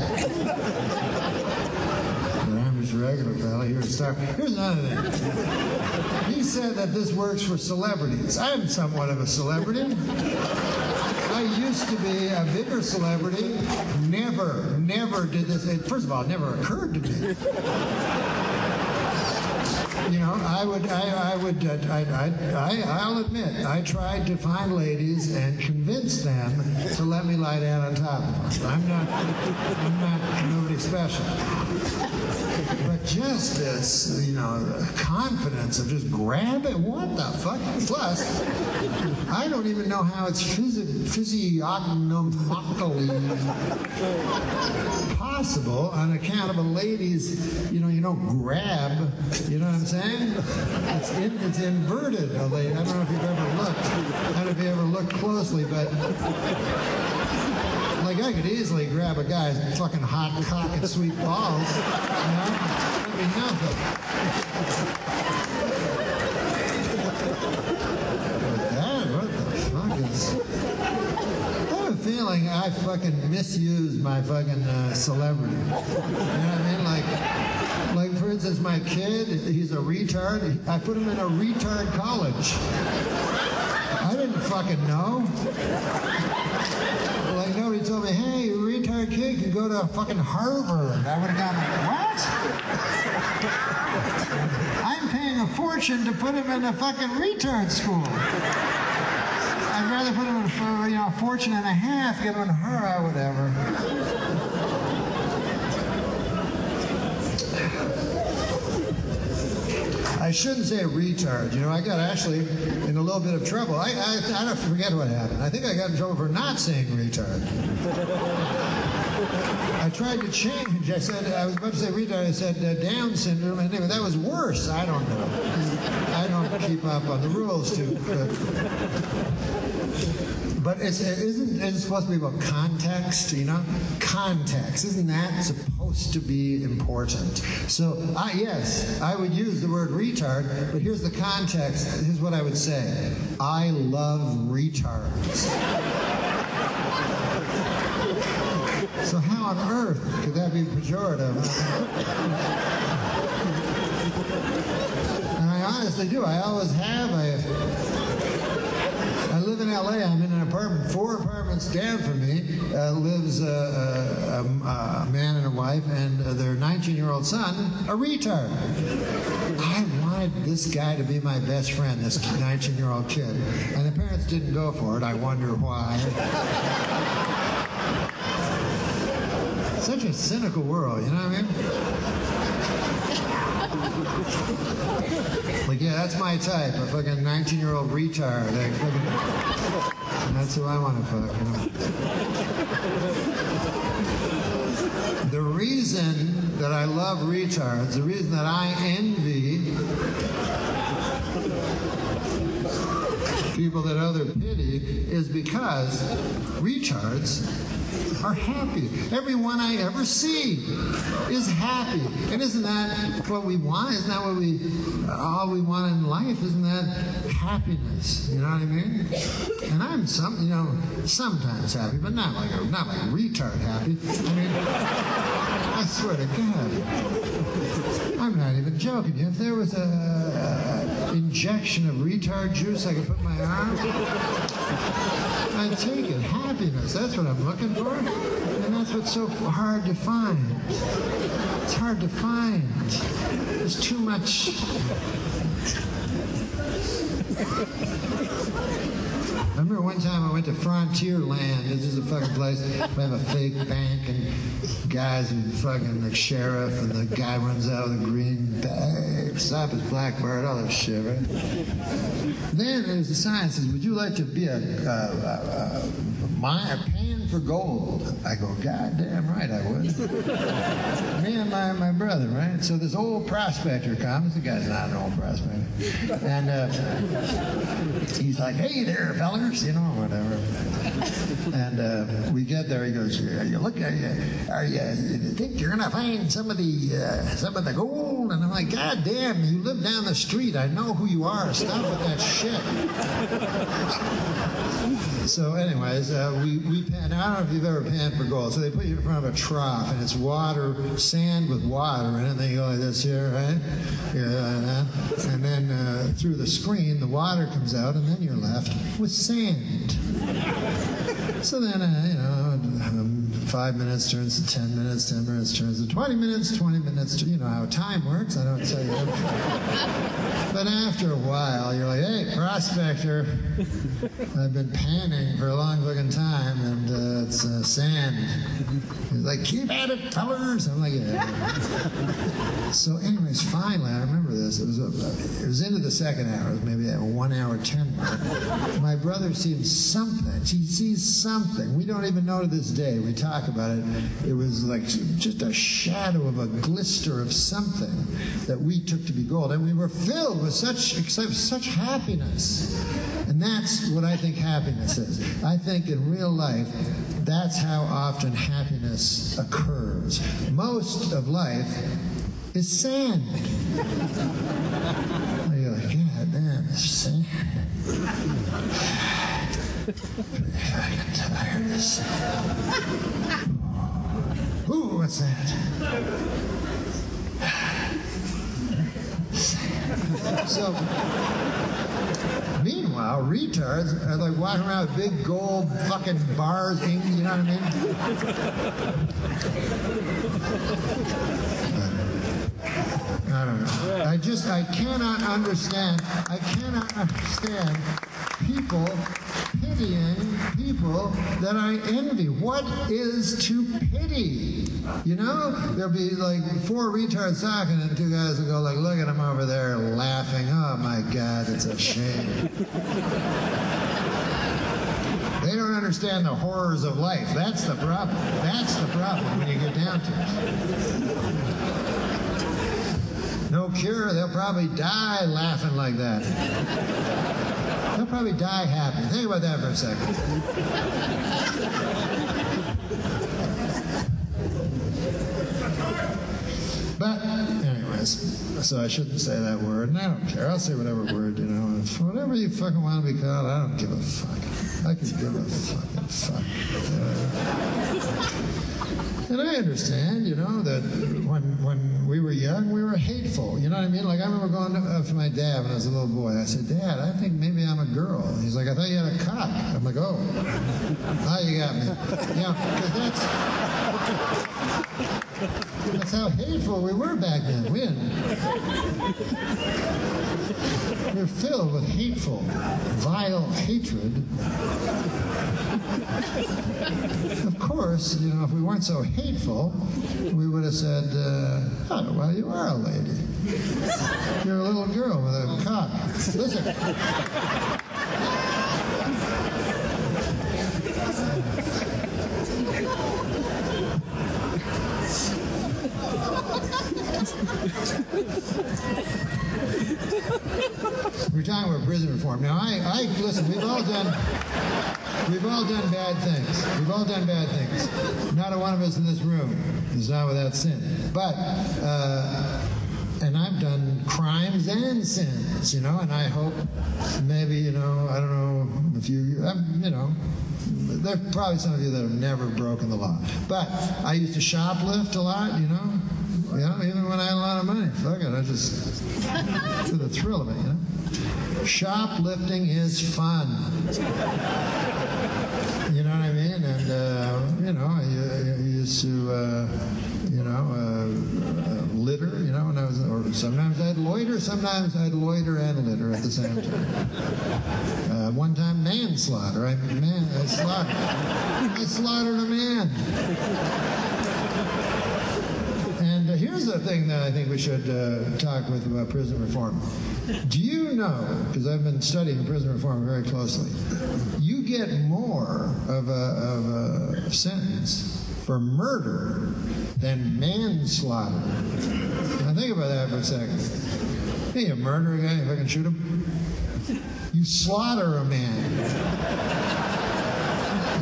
But I'm just a regular fella here to start. Here's another thing. He said that this works for celebrities. I'm somewhat of a celebrity. I used to be a bigger celebrity. Never did this. First of all, it never occurred to me. You know, I'll admit, I tried to find ladies and convince them to let me lie down on top of them. I'm not nobody special. But just this, you know, confidence of just grabbing, what the fuck? Plus, I don't even know how it's physiognomically possible on account of a lady's, you don't grab, you know what I'm saying? It's inverted, a lady. I don't know if you've ever looked. I don't know if you ever looked closely, but like I could easily grab a guy's fucking hot cock and sweet balls, you know? That'd be nothing. What the fuck is... I have a feeling feeling I fucking misused my fucking celebrity. You know what I mean? Like for instance, my kid, he's a retard. I put him in a retard college. I didn't fucking know. Like nobody told me, hey, your retard kid can go to fucking Harvard. I would have gone, what? I'm paying a fortune to put him in a fucking retard school. I'd rather put him in a fortune and a half, get him in Harvard, whatever. I shouldn't say retard. You know, I got actually in a little bit of trouble. I don't forget what happened. I think I got in trouble for not saying retard. I tried to change. I said, I was about to say retard. I said Down syndrome. And anyway, that was worse. I don't know. I don't keep up on the rules too. But isn't it supposed to be about context, you know? Context. Isn't that supposed to be important? So, yes, I would use the word retard, but here's the context. Here's what I would say. I love retards. So how on earth could that be pejorative? And I honestly do. I always have. I live in LA. I'm in an apartment. 4 apartments down from me lives a man and a wife and their 19-year-old son, a retard. I wanted this guy to be my best friend, this 19-year-old kid. And the parents didn't go for it. I wonder why. Such a cynical world, you know what I mean? Like, yeah, that's my type, a fucking 19-year-old retard. That's who I want to fuck, you know? The reason that I love retards, the reason that I envy people that other pity is because retards are happy. Everyone I ever see is happy. And isn't that what we want? Isn't that what all we want in life? Isn't that happiness? You know what I mean? And I'm sometimes happy, but not like retard happy. I mean, I swear to God, I'm not even joking. If there was a injection of retard juice I could put in my arm, I'd take it. Happiness, that's what I'm looking for. And that's what's so hard to find. It's hard to find. There's too much. I remember one time I went to Frontierland. This is a fucking place. We have a fake bank and guys who fucking the sheriff and the guy runs out with a green bag. Stop his blackbird, all that shit, right? Then there's a sign that says, would you like to be a pan for gold? I go, God damn right I would. Me and my brother, right? So this old prospector comes. The guy's not an old prospector. And he's like, hey there, fellers, you know, whatever. And we get there. He goes, you think you're gonna find some of the gold? And I'm like, God damn, you live down the street. I know who you are. Stop with that shit. So anyways, we pan. I don't know if you've ever panned for gold. So they put you in front of a trough, and it's water, sand with water, and then you go like this here, right? Yeah, and then through the screen, the water comes out, and then you're left with sand. So then, 5 minutes turns to 10 minutes, 10 minutes turns to 20 minutes, 20 minutes to, you know how time works. I don't tell you everything. But after a while, you're like, hey, prospector, I've been panning for a long fucking time, and it's sand. He's like, keep at it, fellers. I'm like, yeah. So anyways, finally, I remember this. It was into the second hour, maybe at 1 hour 10 mark. My brother sees something. He sees something. We don't even know to this day. We talk about it. It was like just a shadow of a glister of something that we took to be gold. And we were filled with such happiness. And that's what I think happiness is. I think in real life, that's how often happiness occurs. Most of life is sand. You're like, God damn, it's sand. I get tired of this. Ooh, what's that? So, meanwhile, retards are like walking around with big gold fucking bars, you know what I mean? I don't know. I cannot understand people pitying people that I envy. What is to pity? You know? There'll be like 4 retards talking and 2 guys will go like, look at them over there laughing. Oh my God, it's a shame. They don't understand the horrors of life. That's the problem. That's the problem when you get down to it. No cure, they'll probably die laughing like that. They'll probably die happy. Think about that for a second. But, anyways, so I shouldn't say that word, and I don't care. I'll say whatever word, you know. Whatever you fucking want to be called, I don't give a fuck. I can give a fucking fuck. And I understand, you know, that when we were young, we were hateful. You know what I mean? Like, I remember going up to my dad when I was a little boy. I said, Dad, I think maybe I'm a girl. He's like, I thought you had a cock. I'm like, oh, now you got me. You know, because that's how hateful we were back then. We were filled with hateful, vile hatred. Of course, you know, if we weren't so hateful, we would have said, oh, well, you are a lady. You're a little girl with a cock. Listen. We're talking about prison reform. Now, I listen, we've all done bad things. We've all done bad things. Not a one of us in this room is not without sin. But, and I've done crimes and sins, you know, and I hope maybe, you know, I don't know if you know, there are probably some of you that have never broken the law. But I used to shoplift a lot, you know. You know, even when I had a lot of money. Fuck it, I just, for the thrill of it, you know. Shoplifting is fun. You know what I mean? And, you know, I used to, you know, litter, you know, when I was, or sometimes I'd loiter, sometimes I'd loiter and litter at the same time. One time, manslaughter. I slaughtered a man. And here's the thing that I think we should talk with about prison reform. Do you know, because I've been studying prison reform very closely, you get more of a sentence for murder than manslaughter. Now think about that for a second. Hey, you murder a guy, if I can shoot him? You slaughter a man.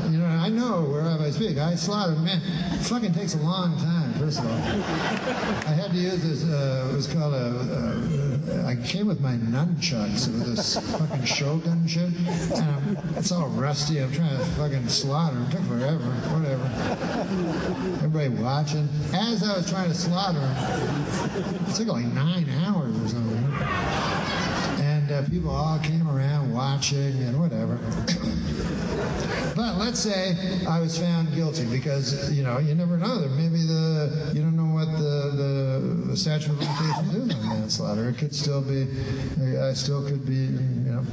You know, I know wherever I speak, I slaughter a man. It fucking takes a long time, first of all. I had to use this, it was called I came with my nunchucks with this fucking shogun shit, and it's all rusty. I'm trying to fucking slaughter him. It took forever, whatever. Everybody watching. As I was trying to slaughter him, it took like 9 hours or something. And people all came around watching and whatever. But let's say I was found guilty because, you know, you never know. Maybe you don't know what the statute of limitations is on manslaughter. It could still be, I still could be, you know.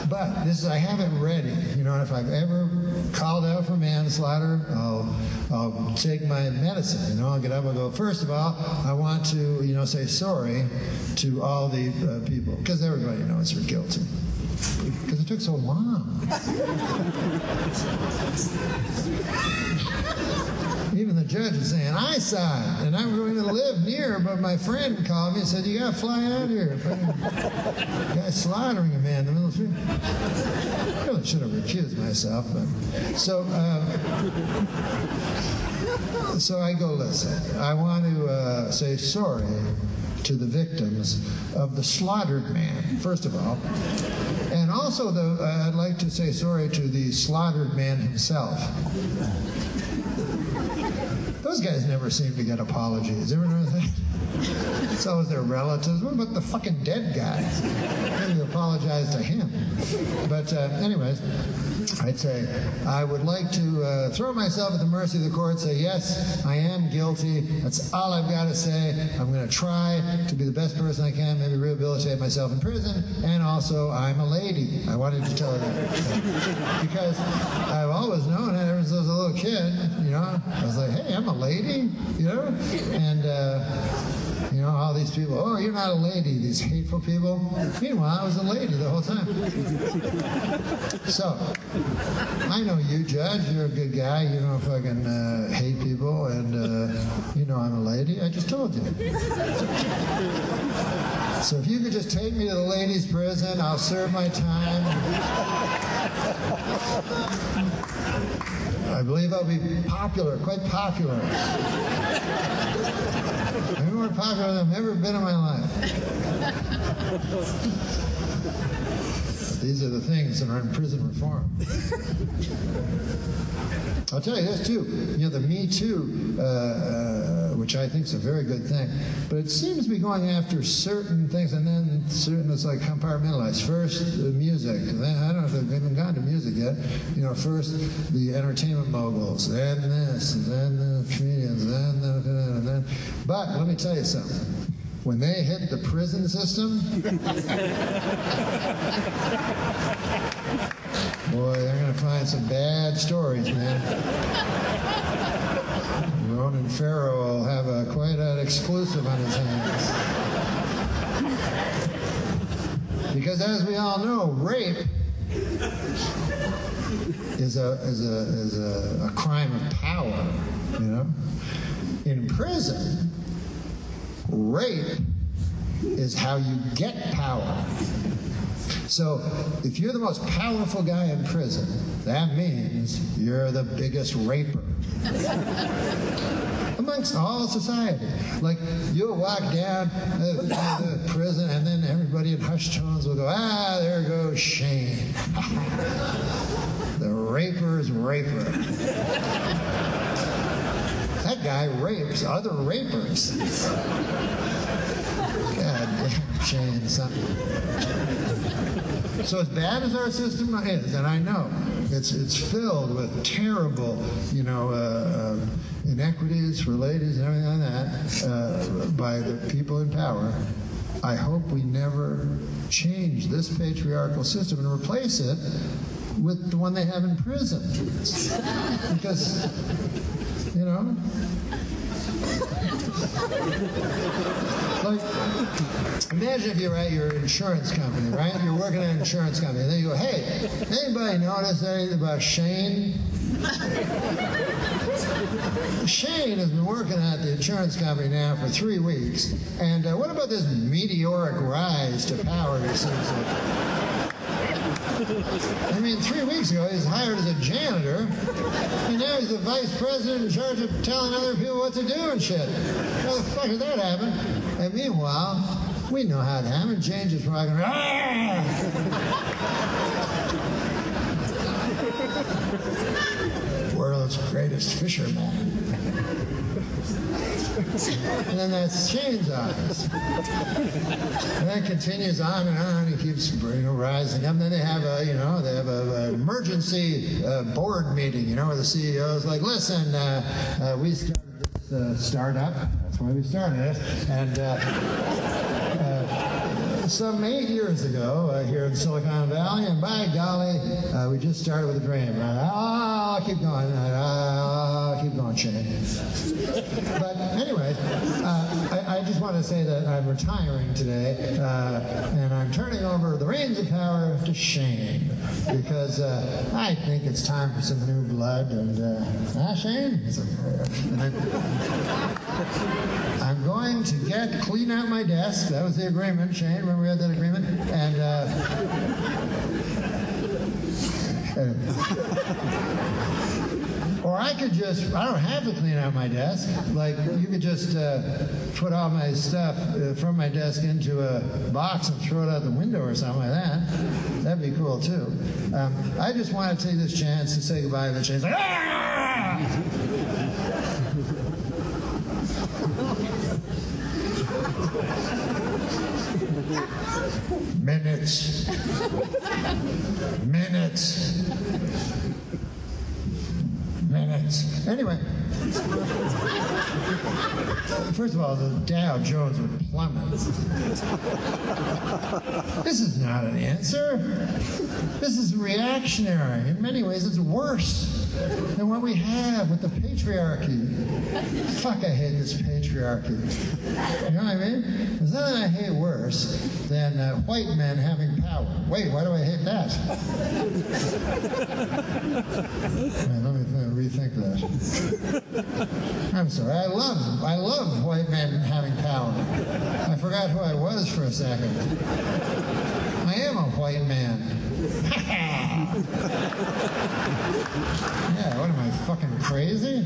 But this is, I have it ready. You know, if I've ever called out for manslaughter, I'll take my medicine. You know, I'll get up and go, first of all, I want to, you know, say sorry to all the people, because everybody knows you're guilty. Because it took so long. Even the judge is saying, I saw it, and I'm going to live near, but my friend called me and said, you got to fly out here. Guy's slaughtering a man in the middle of the street. I really should have recused myself. But, so I go, listen, I want to say sorry to the victims of the slaughtered man, first of all. And also, though, I'd like to say sorry to the slaughtered man himself. Those guys never seem to get apologies. Ever notice that? It's always their relatives. What about the fucking dead guy? Maybe apologize to him. But anyways, I'd say I would like to throw myself at the mercy of the court, say, yes, I am guilty. That's all I've got to say. I'm going to try to be the best person I can, maybe rehabilitate myself in prison, and also I'm a lady. I wanted to tell her that. Because I've always known it ever since I was a little kid, you know. I was like, hey, I'm a lady, you know? And, you know, all these people, oh, you're not a lady, these hateful people. Meanwhile, I was a lady the whole time. So, I know you, Judge. You're a good guy. You don't fucking hate people, and you know I'm a lady. I just told you. So if you could just take me to the ladies' prison, I'll serve my time. I believe I'll be popular, quite popular. Maybe more popular than I've ever been in my life. These are the things that are in prison reform. I'll tell you this too. You know, the Me Too, which I think is a very good thing, but it seems to be going after certain things, and then certain, it's like compartmentalized. First, the music. Then, I don't know if they've even gone to music yet. You know, first the entertainment moguls, then this, and then the comedians, then. But let me tell you something. When they hit the prison system, boy, they're going to find some bad stories, man. Ronan Farrow will have quite an exclusive on his hands. Because as we all know, rape is a crime of power, you know? In prison, rape is how you get power. So if you're the most powerful guy in prison, that means you're the biggest raper amongst all society. Like, you'll walk down the prison, and then everybody in hushed tones will go, ah, there goes Shane. The raper's raper. That guy rapes other rapers. God damn, Shane, something. So as bad as our system is, and I know it's filled with terrible, you know, inequities for ladies and everything like that by the people in power, I hope we never change this patriarchal system and replace it with the one they have in prison. Because, you know, like, imagine if you're at your insurance company, right? You're working at an insurance company, and then you go, hey, anybody notice anything about Shane? Shane has been working at the insurance company now for 3 weeks, and what about this meteoric rise to power he seems like? I mean, 3 weeks ago, he was hired as a janitor, and now he's the vice president in charge of telling other people what to do and shit. How the fuck did that happen? And meanwhile, we know how it happened. Jane just rocking around. World's greatest fisherman. And then that's Shane's office. And that continues on and on. He keeps, you know, rising up. And then they have a, you know, they have an emergency board meeting, you know, where the CEO is like, listen, we started this startup. That's why we started it. And some 8 years ago here in Silicon Valley, and by golly, we just started with a dream. I'll keep going. I'll keep going, Shane. But anyway, I just want to say that I'm retiring today, and I'm turning over the reins of power to Shane, because I think it's time for some new blood. And Shane? And I'm going to clean out my desk. That was the agreement, Shane. Remember we had that agreement? And or I could just, I don't have to clean out my desk. Like, you could just put all my stuff from my desk into a box and throw it out the window or something like that. That'd be cool too. I just want to take this chance to say goodbye to the chains. Like, ah! Minutes. Anyway, first of all, the Dow Jones would plummet. This is not an answer. This is reactionary. In many ways, it's worse than what we have with the patriarchy. Fuck, I hate this patriarchy. You know what I mean? There's nothing I hate worse than white men having power. Wait, why do I hate that? Man, let me rethink that. I'm sorry. I love white men having power. I forgot who I was for a second. I am a white man. Yeah, what am I, fucking crazy?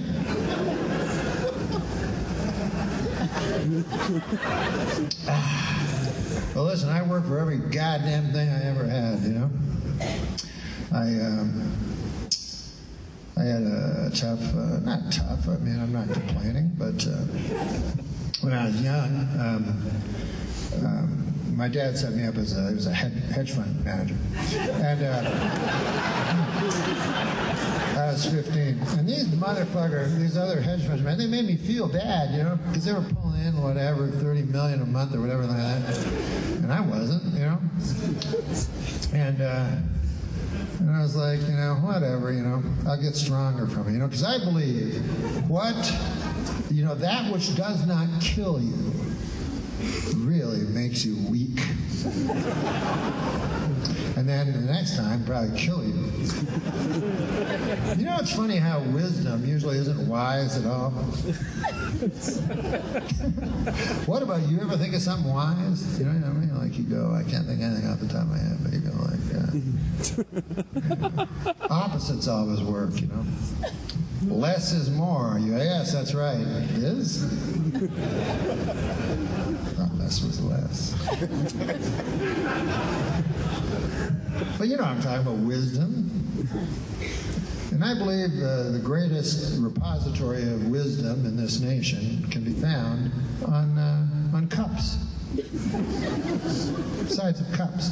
Well, listen, I work for every goddamn thing I ever had, you know? I had a tough, not tough, I mean, I'm not complaining, but when I was young, my dad set me up as he was a hedge fund manager. And I was 15. And these motherfuckers, these other hedge funds, man, they made me feel bad, you know, because they were pulling in whatever, $30 million a month or whatever like that. And I wasn't, you know. And I was like, you know, whatever, you know, I'll get stronger from it, you know, because I believe that which does not kill you really makes you weak. And then the next time, probably kill you. You know, it's funny how wisdom usually isn't wise at all. What about you? Ever think of something wise? You know what I mean? Like you go, I can't think of anything off the top of my head, but you go like, opposites always work, you know. Less is more. Yes, that's right. Is? Not less was less. But you know what I'm talking about, wisdom. And I believe the greatest repository of wisdom in this nation can be found on cups. Sides of cups.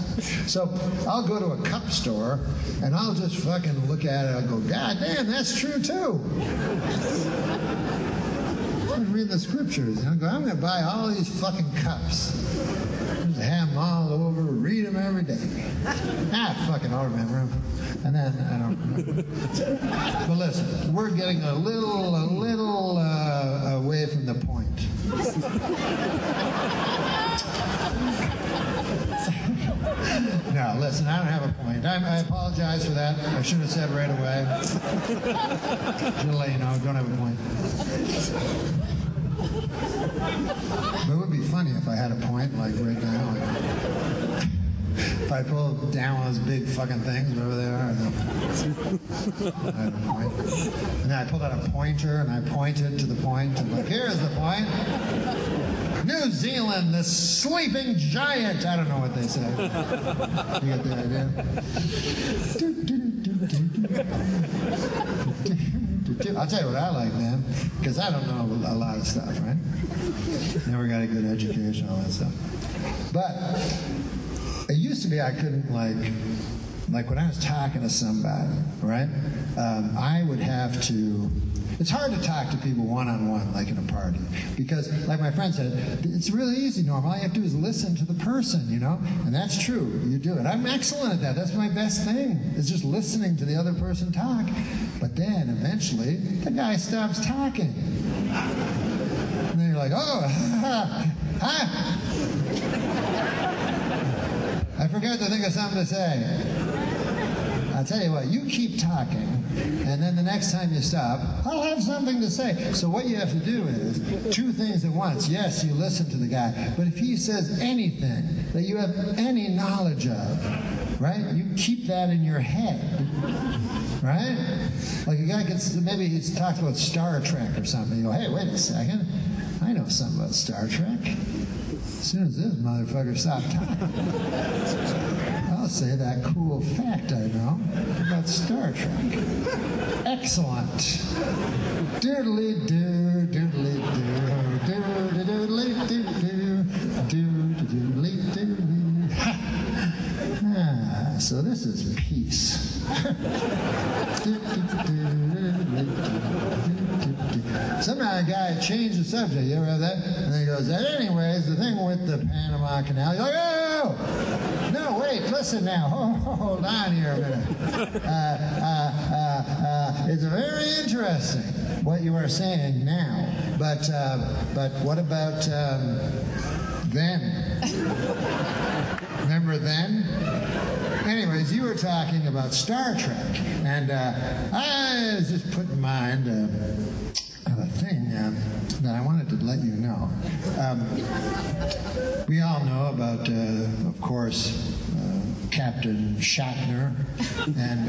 So I'll go to a cup store and I'll just fucking look at it. I'll go, God damn, that's true too. I read the scriptures and I go, I'm going to buy all these fucking cups. Just have them all over, read them every day. Fucking, I'll remember them. And then I don't remember. But listen, we're getting a little away from the point. No, listen, I don't have a point. I apologize for that. I should have said right away. Should let you know, I don't have a point. But it would be funny if I had a point, like right now. Like, if I pull down one of those big fucking things, whatever they are, I had a point. And then I pulled out a pointer and I pointed to the point. And like, here's the point. New Zealand, the sleeping giant. I don't know what they say. You get the idea? I'll tell you what I like, man, because I don't know a lot of stuff, right? Never got a good education, all that stuff. But it used to be I couldn't, like when I was talking to somebody, right? I would have to. It's hard to talk to people one-on-one, like in a party, because, like my friend said, it's really easy, Norm. All you have to do is listen to the person, you know? And that's true. You do it. I'm excellent at that. That's my best thing, is just listening to the other person talk. But then, eventually, the guy stops talking. And then you're like, oh, I forgot to think of something to say. I'll tell you what, you keep talking, and then the next time you stop, I'll have something to say. So what you have to do is two things at once. Yes, you listen to the guy, but if he says anything that you have any knowledge of, right, you keep that in your head, right? Like a guy gets, maybe he talks about Star Trek or something. You go, hey, wait a second, I know something about Star Trek. As soon as this motherfucker stopped talking, I'll to say that cool fact I know about Star Trek. Excellent. Doodly-doo, doodly-doo, doodly-doodly-doo, doodly-doodly-doo. So this is peace. Somehow a guy changed the subject. You ever have that? And then he goes, anyways, the thing with the Panama Canal. You're like, oh! No, wait, listen now. Hold on here a minute. It's very interesting what you are saying now. But what about then? Remember then? Anyways, you were talking about Star Trek, and I was just put in mind of a thing that I wanted to let you know. We all know about, of course, Captain Shatner and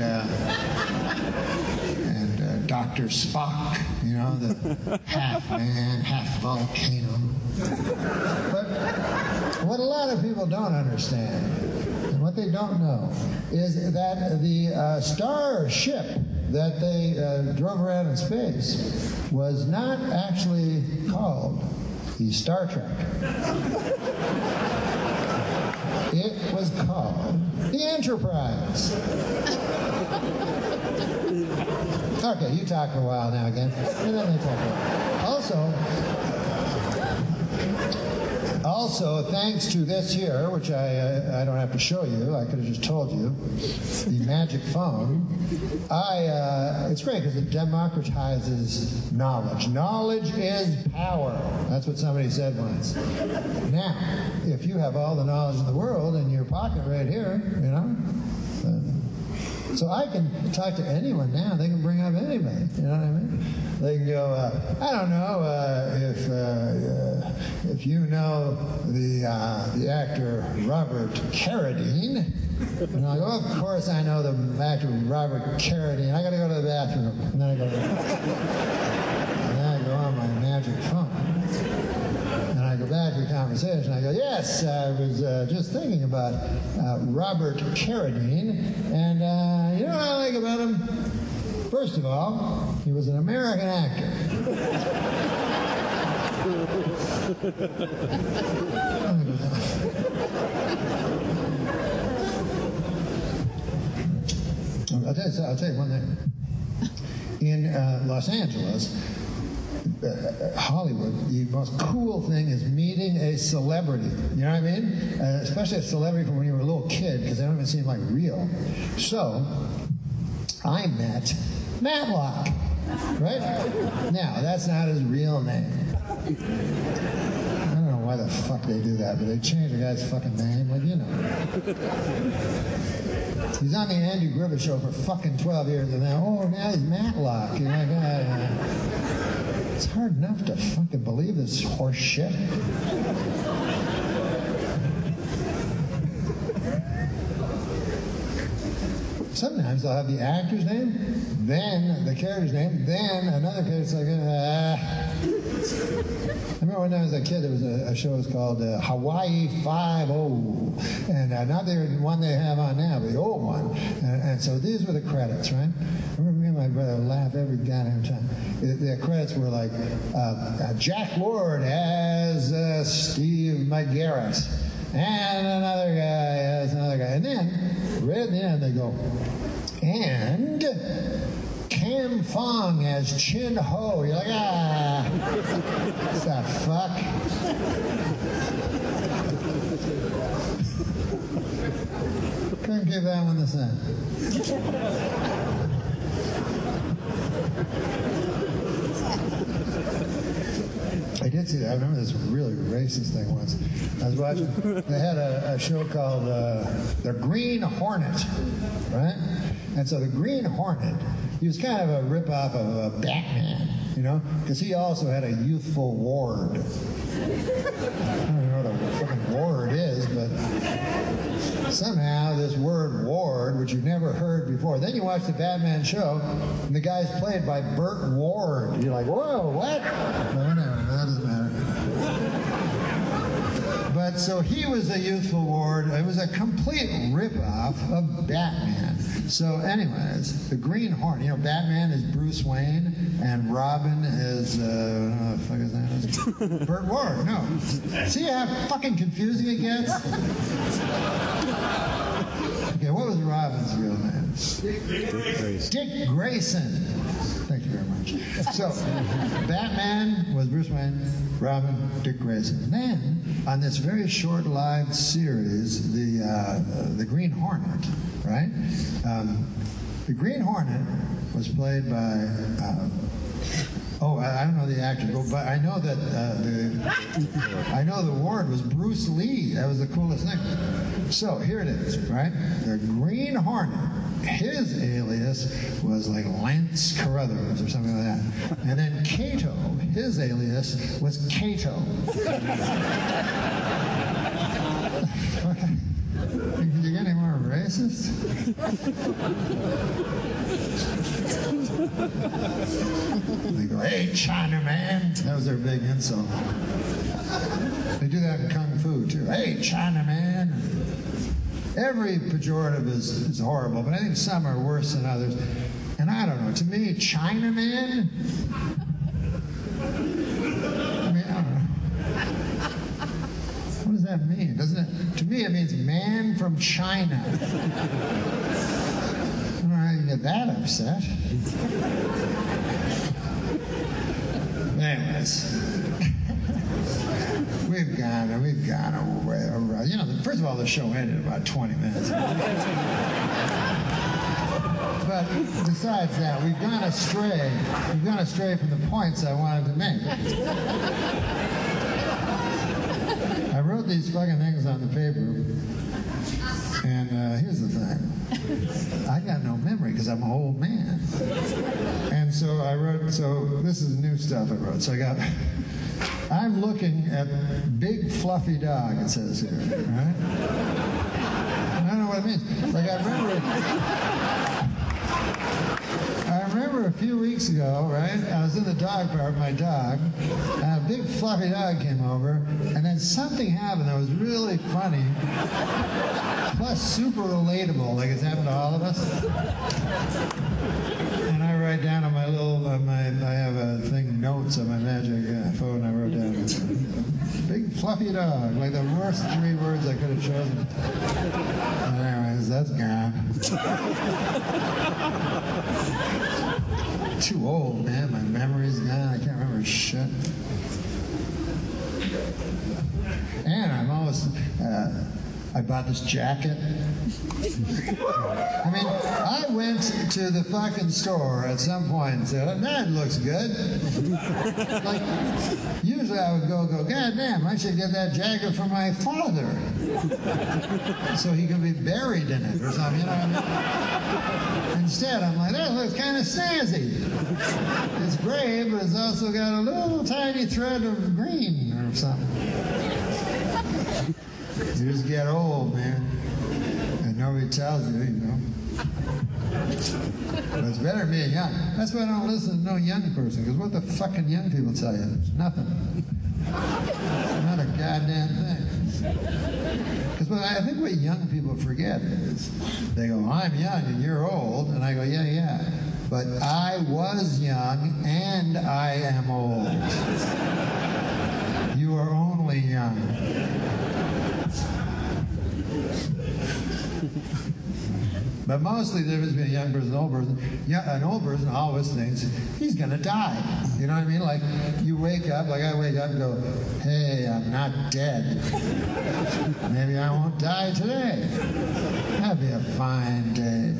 Dr. Spock, you know, the half man, half volcano. But what a lot of people don't understand, and what they don't know, is that the starship that they drove around in space was not actually called the Star Trek. It was called the Enterprise. Okay, you talk for a while now again, and then they talk for a while. Also, thanks to this here, which I don't have to show you, I could have just told you, the magic phone, it's great because it democratizes knowledge. Knowledge is power. That's what somebody said once. Now, if you have all the knowledge in the world in your pocket right here, you know, so I can talk to anyone now. They can bring up anybody. You know what I mean? They can go, I don't know if you know the actor Robert Carradine. And I go, of course I know the actor Robert Carradine. I got to go to the bathroom. And then I go on my magic phone. And I go back to the conversation. I go, yes, I was just thinking about Robert Carradine. And you know what I like about him? First of all, he was an American actor. I'll tell you one thing. In Los Angeles, Hollywood, the most cool thing is meeting a celebrity. You know what I mean? Especially a celebrity from when you were a little kid, because they don't even seem like real. So, I met Matlock, right? Now, that's not his real name. I don't know why the fuck they do that, but they change the guy's fucking name, like, you know. He's on the Andy Griffith Show for fucking 12 years, and now he's Matlock. You're like, it's hard enough to fucking believe this horse shit. Sometimes they'll have the actor's name, then the character's name, then another character's like, I remember when I was a kid, there was a show was called Hawaii Five-0, and not the one they have on now, but the old one. And so these were the credits, right? I remember me and my brother laugh every goddamn time. The credits were like Jack Lord as Steve McGarrett, and another guy as another guy. And then, right at the end, they go, and Cam Fong as Chin Ho. You're like, what the fuck? Couldn't give that one the same. I did see that. I remember this really racist thing once. I was watching, they had a show called The Green Hornet, right? And so the Green Hornet, he was kind of a ripoff of Batman, you know? Because he also had a youthful ward. I don't know what a fucking ward is, but somehow this word ward, which you've never heard before. Then you watch the Batman show, and the guy's played by Burt Ward. You're like, whoa, what? No, that doesn't matter. But so he was a youthful ward. It was a complete rip-off of Batman. So anyways, the Green Hornet, you know, Batman is Bruce Wayne and Robin is, I don't know what the fuck his name is. Burt Ward, no. See how fucking confusing it gets? Okay, what was Robin's real name? Dick Grayson. Thank you very much. So, Batman was Bruce Wayne, Robin, Dick Grayson. Then, on this very short-lived series, the Green Hornet, right? The Green Hornet was played by, I don't know the actor, but I know that I know the ward was Bruce Lee. That was the coolest thing. So here it is, right? The Green Hornet. His alias was like Lance Carruthers or something like that. And then Kato, his alias was Kato. Can you get any more racist? They go, hey, Chinaman. That was their big insult. They do that in Kung Fu, too. Hey, Chinaman. Every pejorative is horrible, but I think some are worse than others. And I don't know, to me, Chinaman? I mean, I don't know. What does that mean? Doesn't it? To me, it means man from China. I don't know how you get that upset. Anyways. We've gone away. You know, first of all, the show ended about 20 minutes. But besides that, we've gone astray. We've gone astray from the points I wanted to make. I wrote these fucking things on the paper, and here's the thing. I got no memory because I'm an old man. And so I wrote, this is new stuff I wrote. So I'm looking at big fluffy dog, it says here, right? I don't know what it means. Like I remember a few weeks ago, right? I was in the dog park with my dog, and a big fluffy dog came over, and then something happened that was really funny, plus super relatable, like it's happened to all of us. And I write down on my little, I have a thing, notes on my magic phone, I wrote down, big fluffy dog, like the worst 3 words I could have chosen. Anyways, that's gone. Too old, man, my memory's gone, I can't remember shit. And I'm almost, I bought this jacket. I mean, I went to the fucking store at some point and said, that looks good. Like, usually I would go, God damn, I should get that jacket for my father. So he can be buried in it or something, you know what I mean? Instead, I'm like, that looks kind of snazzy. It's gray, but it's also got a little tiny thread of green or something. You just get old, man. And nobody tells you, you know. But it's better being young. That's why I don't listen to no young person, because what the fucking young people tell you? Nothing. Not a goddamn thing. Because I think what young people forget is, they go, I'm young and you're old. And I go, yeah. But I was young and I am old. You are only young. But mostly the difference between a young person and an old person, an old person always thinks he's going to die. You know what I mean? Like, you wake up, like I wake up and go, hey, I'm not dead. Maybe I won't die today. That'd be a fine day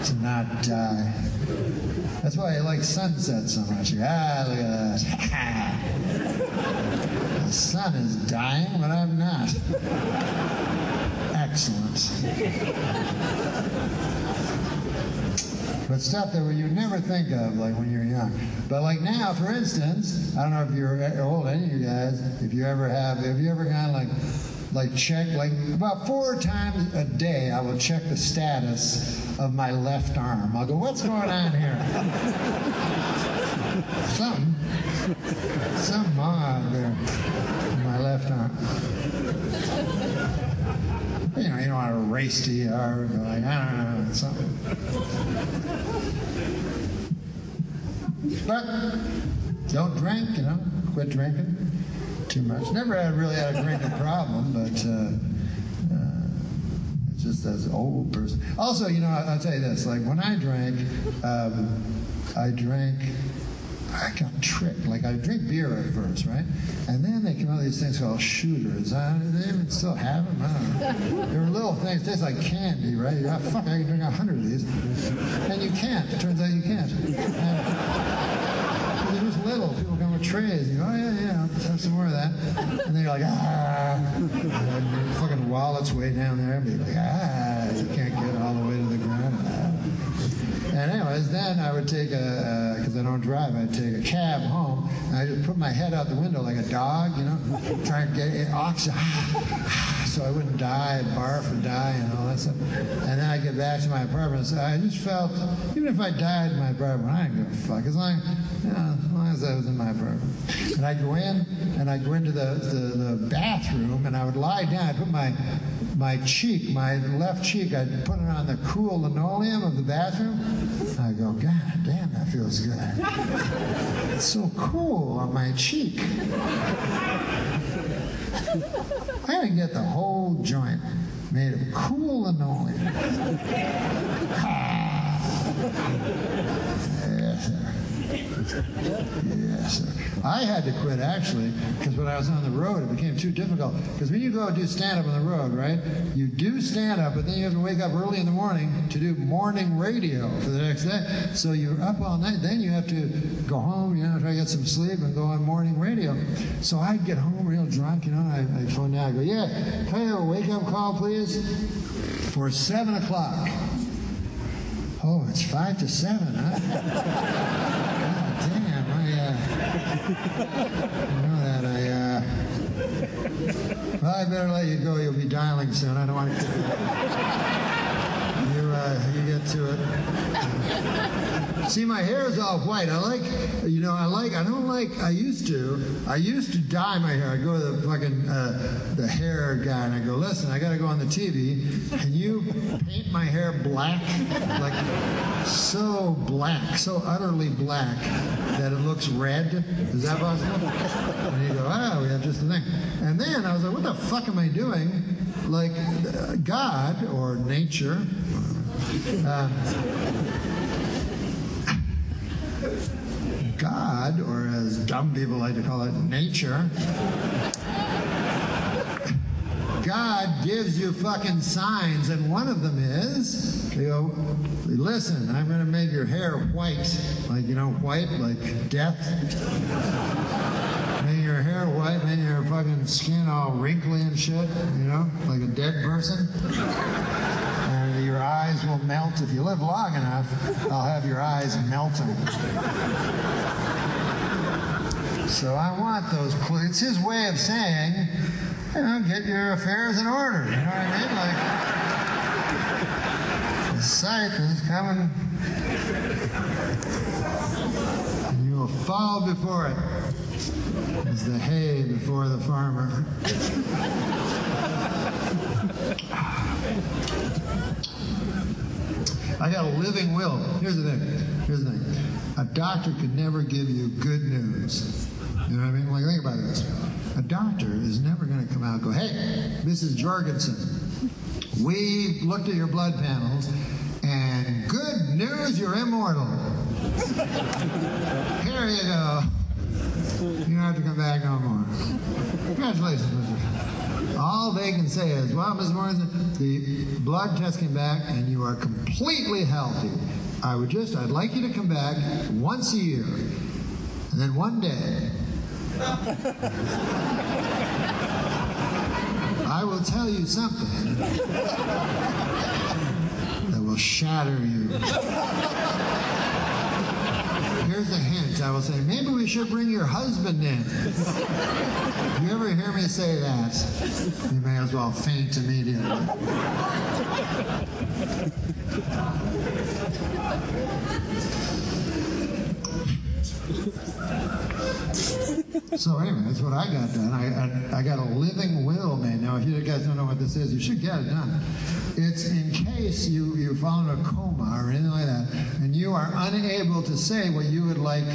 to not die. That's why I like sunsets so much. Look at that. The sun is dying, but I'm not. Excellent. But stuff that you never think of, like when you're young. But like now, for instance, I don't know if you're old, any of you guys, if you ever gone like check, like about 4 times a day, I will check the status of my left arm. I'll go, what's going on here? Something wrong out there in my left left arm. You know, you don't want to race to ER and go like, I don't know, something. But don't drink, you know, quit drinking too much. Never really had a drinking problem, but it's just as an old person. Also, you know, I'll tell you this, like when I drank, I got tricked. Like I drink beer at first, right? And then they came out with these things called shooters. They even still have them. I don't know. They were little things, taste like candy, right? You go, fuck, I can drink 100 of these. And you can't. It turns out you can't. They're just little. People come with trays. You go, oh yeah, let's have some more of that. And then you're like, and your fucking wallet's way down there. And you're like, you can't get all the way to the ground. And anyways, then I would take because I don't drive, I'd take a cab home, and I just put my head out the window like a dog, you know, trying to get oxygen, so I wouldn't die, barf and die and all that stuff. And then I'd get back to my apartment, so I just felt, even if I died in my apartment, I didn't give a fuck, as long as I was in my apartment. And I'd go in, and I'd go into the bathroom, and I would lie down, I'd put my cheek, my left cheek, I'd put it on the cool linoleum of the bathroom. I go, God damn, that feels good. It's so cool on my cheek. I had to get the whole joint made of cool linoleum. Yes, sir. Yes, sir. I had to quit, actually, because when I was on the road, it became too difficult. Because when you go do stand-up on the road, right, you do stand-up, but then you have to wake up early in the morning to do morning radio for the next day. So you're up all night. Then you have to go home, you know, try to get some sleep and go on morning radio. So I'd get home real drunk, you know, and I'd phone down. I go, yeah, can I have a wake-up call, please? For 7 o'clock. Oh, it's 5 to 7, huh? God damn, you know that well, I better let you go. You'll be dialing soon. I don't want to keep you get to it. See, my hair is all white. I used to dye my hair. I go to the fucking, the hair guy and I go, listen, I got to go on the TV. Can you paint my hair black? Like, so black, so utterly black that it looks red? Is that possible? And you go, we have just the thing. And then I was like, what the fuck am I doing? Like, God or nature, God, or as dumb people like to call it, nature, God gives you fucking signs, and one of them is, they go, listen, I'm going to make your hair white, like, you know, white, like death. Make your hair white, make your fucking skin all wrinkly and shit, you know, like a dead person. And your eyes will melt. If you live long enough, I'll have your eyes melting. So I want those clues. It's his way of saying, you know, get your affairs in order. You know what I mean? Like, the scythe is coming, and you will fall before it, as the hay before the farmer. I got a living will. Here's the thing. A doctor could never give you good news. You know what I mean? Like, think about this. A doctor is never going to come out and go, hey, Mrs. Jorgensen, we looked at your blood panels, and good news, you're immortal. Here you go. You don't have to come back no more. Congratulations, Mr. All they can say is, well, Mrs. Morrison, the blood test came back, and you are completely healthy. I'd like you to come back once a year, and then one day, I will tell you something that will shatter you. Here's a hint. I will say, maybe we should bring your husband in. If you ever hear me say that, you may as well faint immediately. So anyway, that's what I got done. I got a living will made. Now, if you guys don't know what this is, you should get it done. It's in case you fall into a coma or anything like that, and you are unable to say what you would like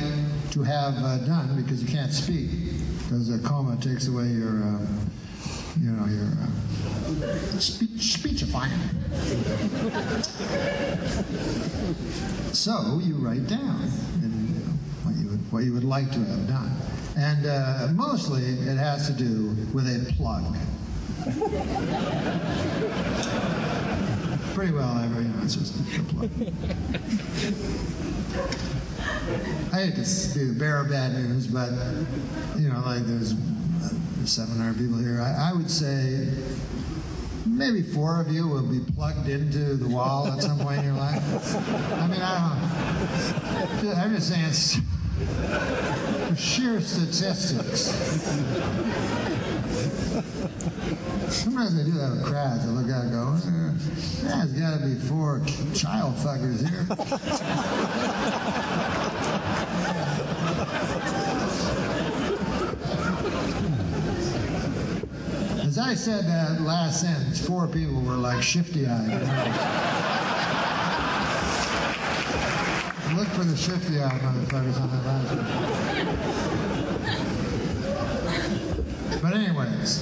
to have done because you can't speak, because a coma takes away your speechifying. So you write down what you would like to have done. And mostly it has to do with a plug. Pretty well, it's just a plug. I hate to be the bearer of bad news, but, like there's 700 people here. I would say maybe 4 of you will be plugged into the wall at some point in your life. I mean, I don't know. I'm just saying, for sheer statistics. Sometimes they do that with crowds. I look out and go, there's got to be 4 child fuckers here. As I said that last sentence, 4 people were like shifty-eyed. Look for the shifty-eyed motherfuckers on that last one. But anyways,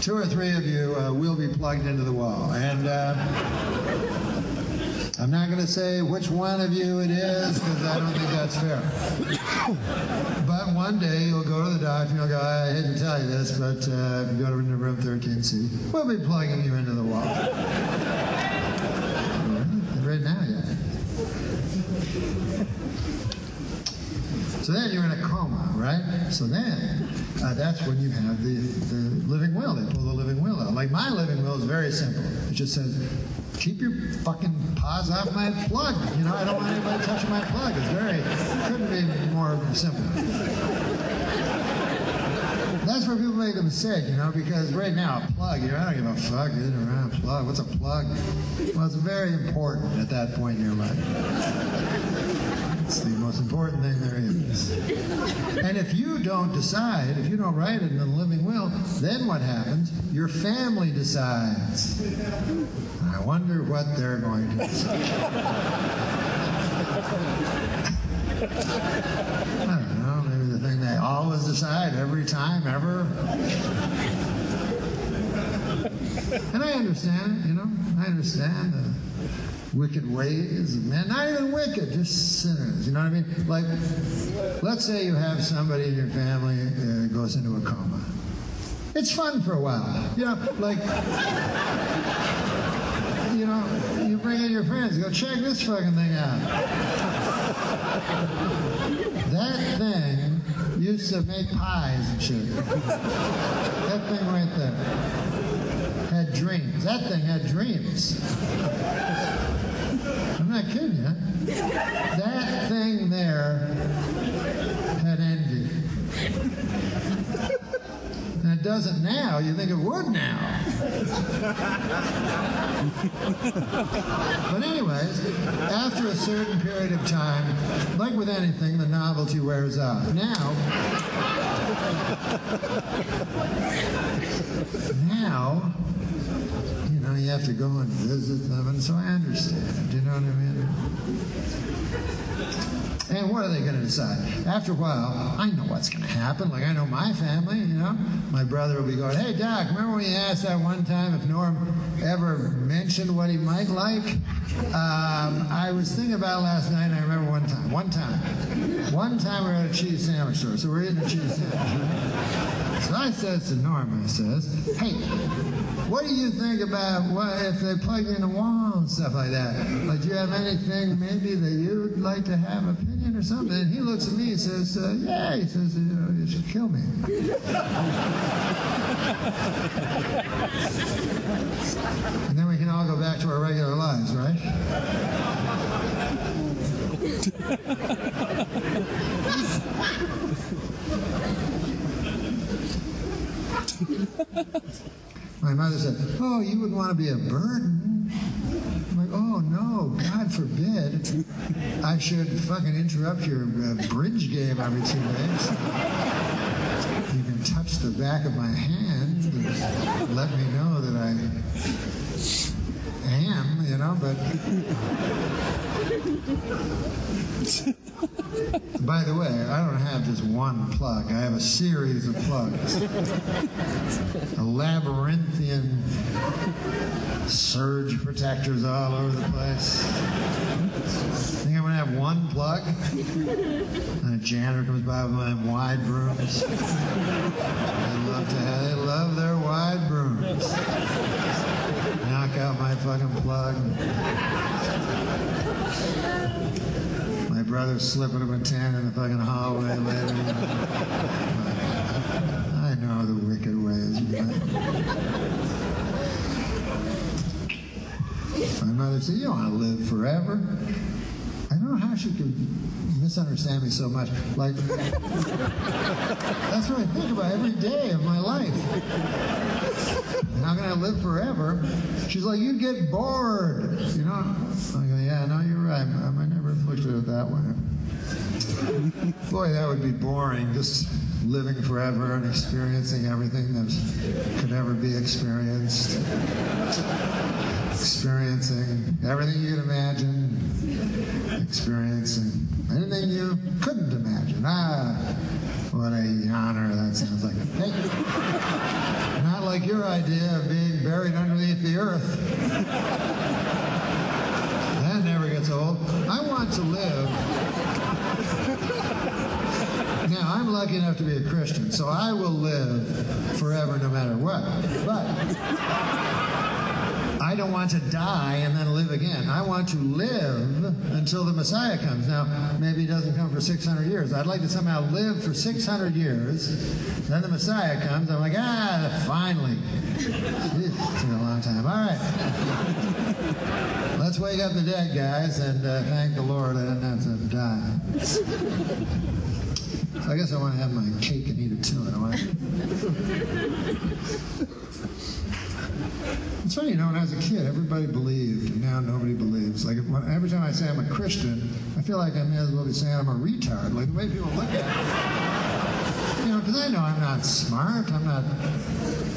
2 or 3 of you will be plugged into the wall. And I'm not going to say which one of you it is, because I don't think that's fair. But one day you'll go to the doctor and you'll go, I hate to tell you this, but if you go to room 13C, we'll be plugging you into the wall. Right now, yeah. So then you're in a coma, right? So then, that's when you have the living will. They pull the living will out. Like my living will is very simple. It just says, keep your fucking paws off my plug. I don't want anybody touching my plug. Couldn't be more simple. That's where people make a mistake, because right now, a plug, I don't give a fuck, around a plug. What's a plug? Well, it's very important at that point in your life. It's the most important thing there is. And if you don't decide, if you don't write it in the living will, then what happens? Your family decides. I wonder what they're going to decide. I don't know, maybe the thing they always decide every time, ever. And I understand it, I understand the wicked ways of men. Not even wicked, just sinners, you know what I mean? Like, let's say you have somebody in your family goes into a coma. It's fun for a while, you bring in your friends, go check this fucking thing out. That thing used to make pies and shit. That thing right there had dreams. That thing had dreams. I'm not kidding you. That thing there had envy. And it doesn't now. You think it would now. But anyways, after a certain period of time, like with anything, the novelty wears off. Now, you have to go and visit them, and so I understand. Do you know what I mean? And what are they going to decide? After a while, I know what's going to happen. Like, I know my family, My brother will be going, hey, Doc, remember when you asked that one time if Norm ever mentioned what he might like? I was thinking about it last night, and I remember one time we were at a cheese sandwich store, so we're eating a cheese sandwich, right? So I says to Norm, hey, what do you think about if they plug you in a wall and stuff like that? Like, do you have anything maybe that you'd like to have an opinion or something? And he looks at me and says, yeah, he says, you should kill me. And then we can all go back to our regular lives, right? My mother said, oh, you would want to be a burden. I'm like, oh, no, God forbid I should fucking interrupt your bridge game every 2 days. the back of my hand to let me know that I am, you know, but... By the way, I don't have just one plug. I have a series of plugs. A labyrinthian surge protectors all over the place. Think I'm going to have one plug? And a janitor comes by with one of them wide brooms. They love their wide brooms. Knock out my fucking plug. My brother slipping him a 10 in the fucking hallway later. I know the wicked ways. My mother said, "You don't want to live forever." I don't know how she could misunderstand me so much. Like, that's what I think about every day of my life. How can I live forever? She's like, "You get bored," you know. I go, "Yeah, no, you're right. I never looked at it that way." Boy, that would be boring, just living forever and experiencing everything that could ever be experienced. Experiencing everything you could imagine. Experiencing anything you couldn't imagine. What a honor that sounds like. Hey, not like your idea of being buried underneath the earth. That never gets old. I want to live. Now, I'm lucky enough to be a Christian, so I will live forever no matter what. But I don't want to die and then live again. I want to live until the Messiah comes. Now, maybe he doesn't come for 600 years. I'd like to somehow live for 600 years. Then the Messiah comes. I'm like, finally. It took a long time. All right. Let's wake up the dead, guys, and thank the Lord I didn't have to die. So I guess I want to have my cake and eat it too. It's funny, you know, when I was a kid, everybody believed, and now nobody believes. Like, every time I say I'm a Christian, I feel like I may as well be saying I'm a retard. Like, the way people look at me. You know, because I know I'm not smart. I'm not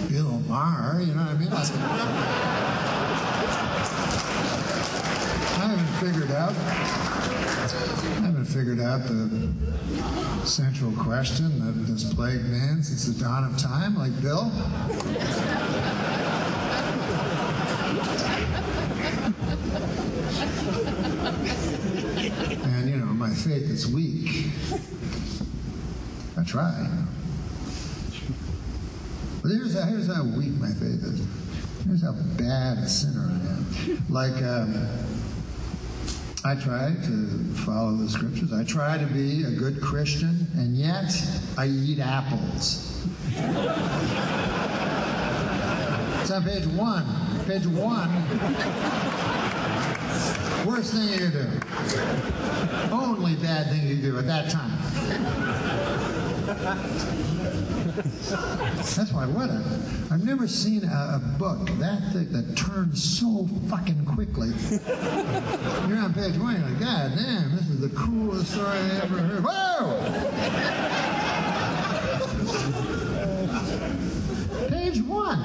Bill Maher, you know what I mean? I haven't figured out the central question that has plagued man since the dawn of time, like Bill. And, you know, my faith is weak. I try. But here's how weak my faith is. Here's how bad a sinner I am. Like, I try to follow the scriptures. I try to be a good Christian, and yet I eat apples. It's on page 1. Page 1. Worst thing you can do. Only bad thing you can do at that time. That's why, I've never seen a book that thick that turns so fucking quickly. You're on page 1, you're like, God damn, this is the coolest story I ever heard. Whoa! Page 1.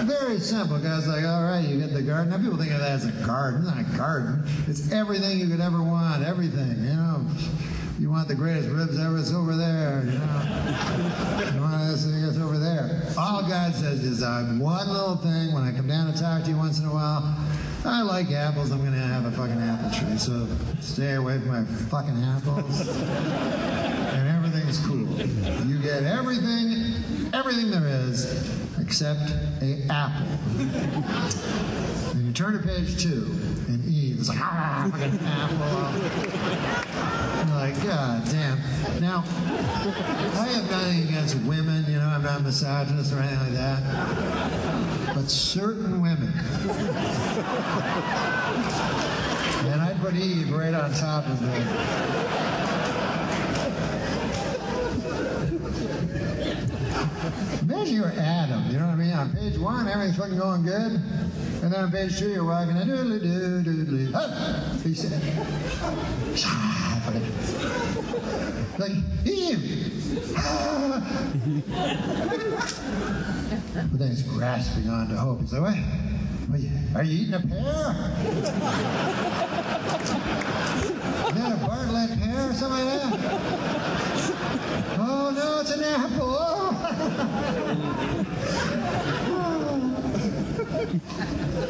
Very simple. Guys like, all right, you get the garden. Now people think of that as a garden. It's not a garden. It's everything you could ever want. Everything, you know. You want the greatest ribs ever, it's over there, you know. You want this thing, it's over there. All God says is one little thing. When I come down to talk to you once in a while, I like apples, I'm going to have a fucking apple tree. So stay away from my fucking apples. And everything's cool. You get everything there is, except an apple. And you turn to page 2, and Eve is like, fucking apple. You're like, God damn. Now, I have nothing against women, you know, I'm not misogynist or anything like that. But certain women. And I'd put Eve right on top of it. Imagine you're Adam, you know what I mean? On page 1, everything's fucking going good. And then on page 2, you're walking, doodly-doo, doodly. Huh! He said, like, Eve! But then he's grasping on to hope. He's like, what? Are you eating a pear? Is that a Bartlett pear or something like that? Oh, no, it's an apple.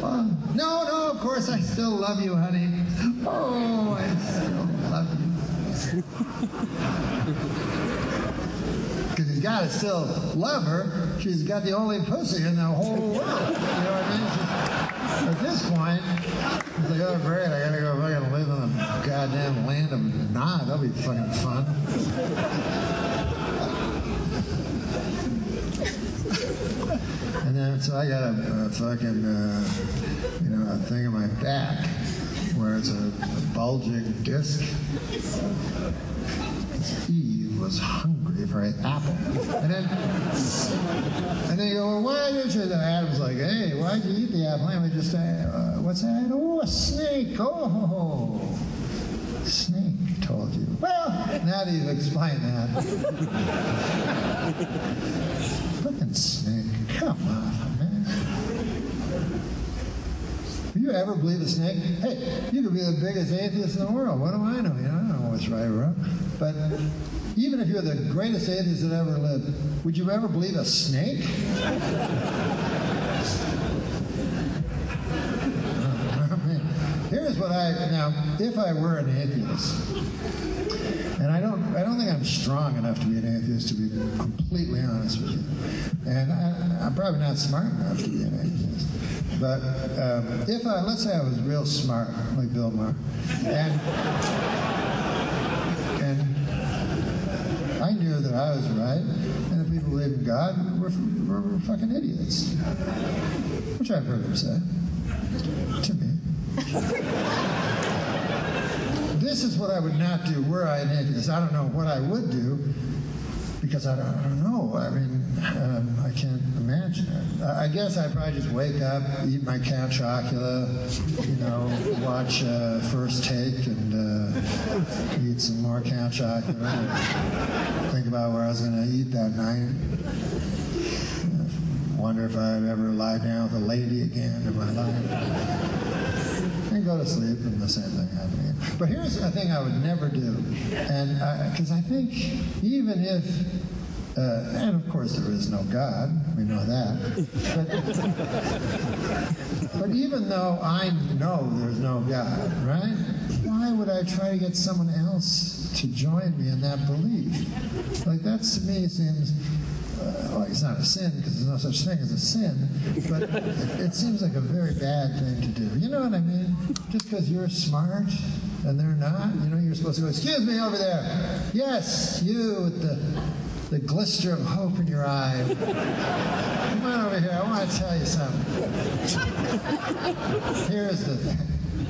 Oh. No, of course I still love you, honey. Oh, I still love you. Because he's got to still love her. She's got the only pussy in the whole world. You know what I mean? At this point, he's like, oh, great, I got to go fucking live in the goddamn land of Nod. That'll be fucking fun. And then, so I got a fucking, a thing in my back where it's a bulging disc. Eve was hungry for an apple. And then you go, well, why did you? And Adam's like, hey, why'd you eat the apple? And we just say, what's that? Oh, a snake. Oh, snake told you. Well, now that you've explained that. Fucking snake. Come on, man. Do you ever believe a snake? Hey, you could be the biggest atheist in the world. What do I know? I don't know what's right or wrong. But even if you're the greatest atheist that ever lived, would you ever believe a snake? Here's what now, if I were an atheist, and I don't think I'm strong enough to be an atheist, to be completely honest with you. And I'm probably not smart enough to be an atheist. But let's say I was real smart, like Bill Maher, and I knew that I was right, and the people who believe in God were fucking idiots. Which I've heard them say. To me. This is what I would not do were I an atheist. I don't know what I would do, because I don't know. I mean, I can't imagine it. I guess I'd probably just wake up, eat my cat chocula, watch First Take and eat some more cat chocolate, think about where I was going to eat that night. Wonder if I'd ever lie down with a lady again in my life. And go to sleep, and the same thing happening. But here's the thing I would never do, and because I think even if, and of course there is no God, we know that, but even though I know there's no God, right? Why would I try to get someone else to join me in that belief? Like that to me seems. Well, it's not a sin because there's no such thing as a sin, but it seems like a very bad thing to do. You know what I mean? Just because you're smart and they're not, you're supposed to go, excuse me over there. Yes, you with the glister of hope in your eye. Come on over here. I want to tell you something. Here's the thing.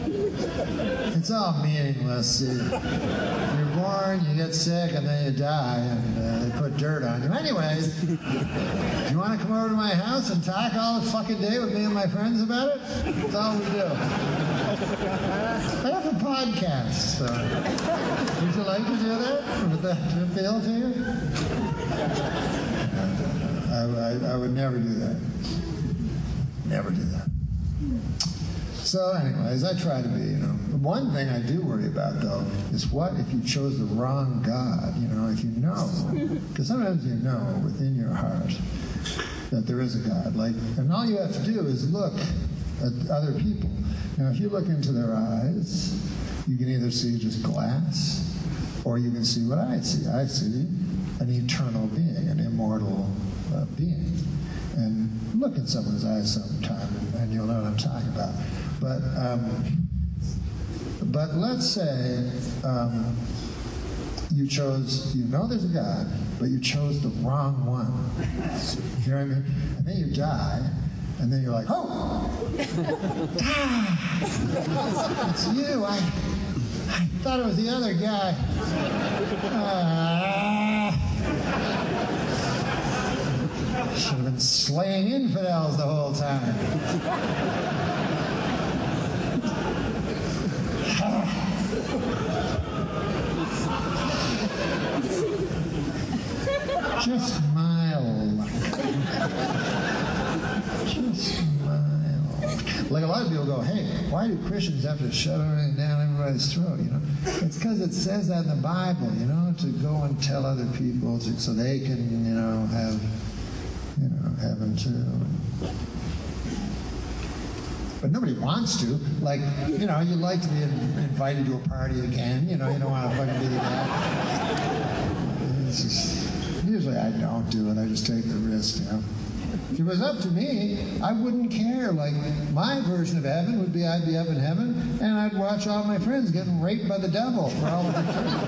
It's all meaningless. See, you're born, you get sick, and then you die, and they put dirt on you. Anyways, you want to come over to my house and talk all the fucking day with me and my friends about it? That's all we do. I have a podcast, so would you like to do that? Would that appeal to you? I would never do that. Never do that. So anyways, I try to be, The one thing I do worry about, though, is what if you chose the wrong God? If you know, because sometimes you know within your heart that there is a God. And all you have to do is look at other people. Now, if you look into their eyes, you can either see just glass, or you can see what I see. I see an eternal being, an immortal being. And look in someone's eyes sometime, and you'll know what I'm talking about. But let's say you chose, there's a God, but you chose the wrong one. You know what I mean? And then you die, and then you're like, oh! It's you. I thought it was the other guy. Should have been slaying infidels the whole time. Just smile. Just smile. Like a lot of people go, hey, why do Christians have to shove everything down everybody's throat, you know? It's because it says that in the Bible, you know, to go and tell other people so they can, you know, have, you know, heaven too. But nobody wants to. Like, you know, you'd like to be invited to a party again. You know, you don't want to fucking be the guy. It's just, usually I don't do it. I just take the risk, you know. If it was up to me, I wouldn't care. Like, my version of heaven would be I'd be up in heaven, and I'd watch all my friends getting raped by the devil for all of eternity.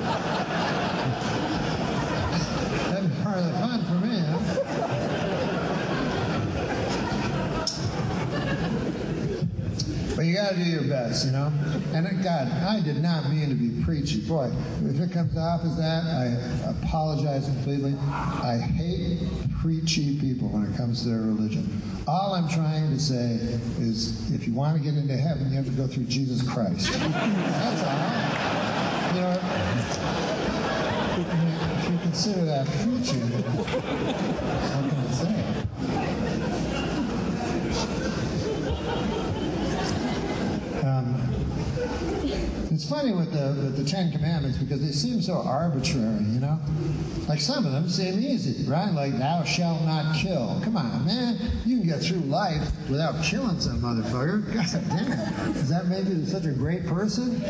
That'd be part of the fun for me, huh? But you got to do your best, you know? And God, I did not mean to be preachy. Boy, if it comes off as that, I apologize completely. I hate preachy people when it comes to their religion. All I'm trying to say is if you want to get into heaven, you have to go through Jesus Christ. That's all. You know, if you consider that preaching, what can I say? It's funny with the Ten Commandments because they seem so arbitrary, you know? Like some of them seem easy, right? Like, thou shalt not kill. Come on, man. You can get through life without killing some motherfucker. God damn. Does that make you such a great person?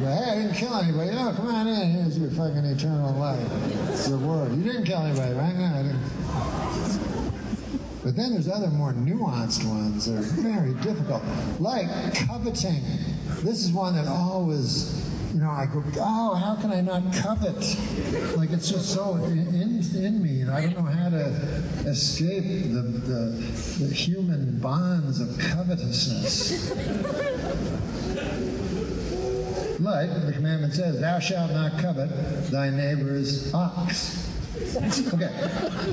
Well, hey, I didn't kill anybody. Oh, come on in. Here's your fucking eternal life. It's your word. You didn't kill anybody, right? No, I didn't. But then there's other more nuanced ones that are very difficult, like coveting. This is one that always, you know, I go, oh, how can I not covet? Like, it's just so in me, and I don't know how to escape the human bonds of covetousness. Like the commandment says, thou shalt not covet thy neighbor's ox. Okay,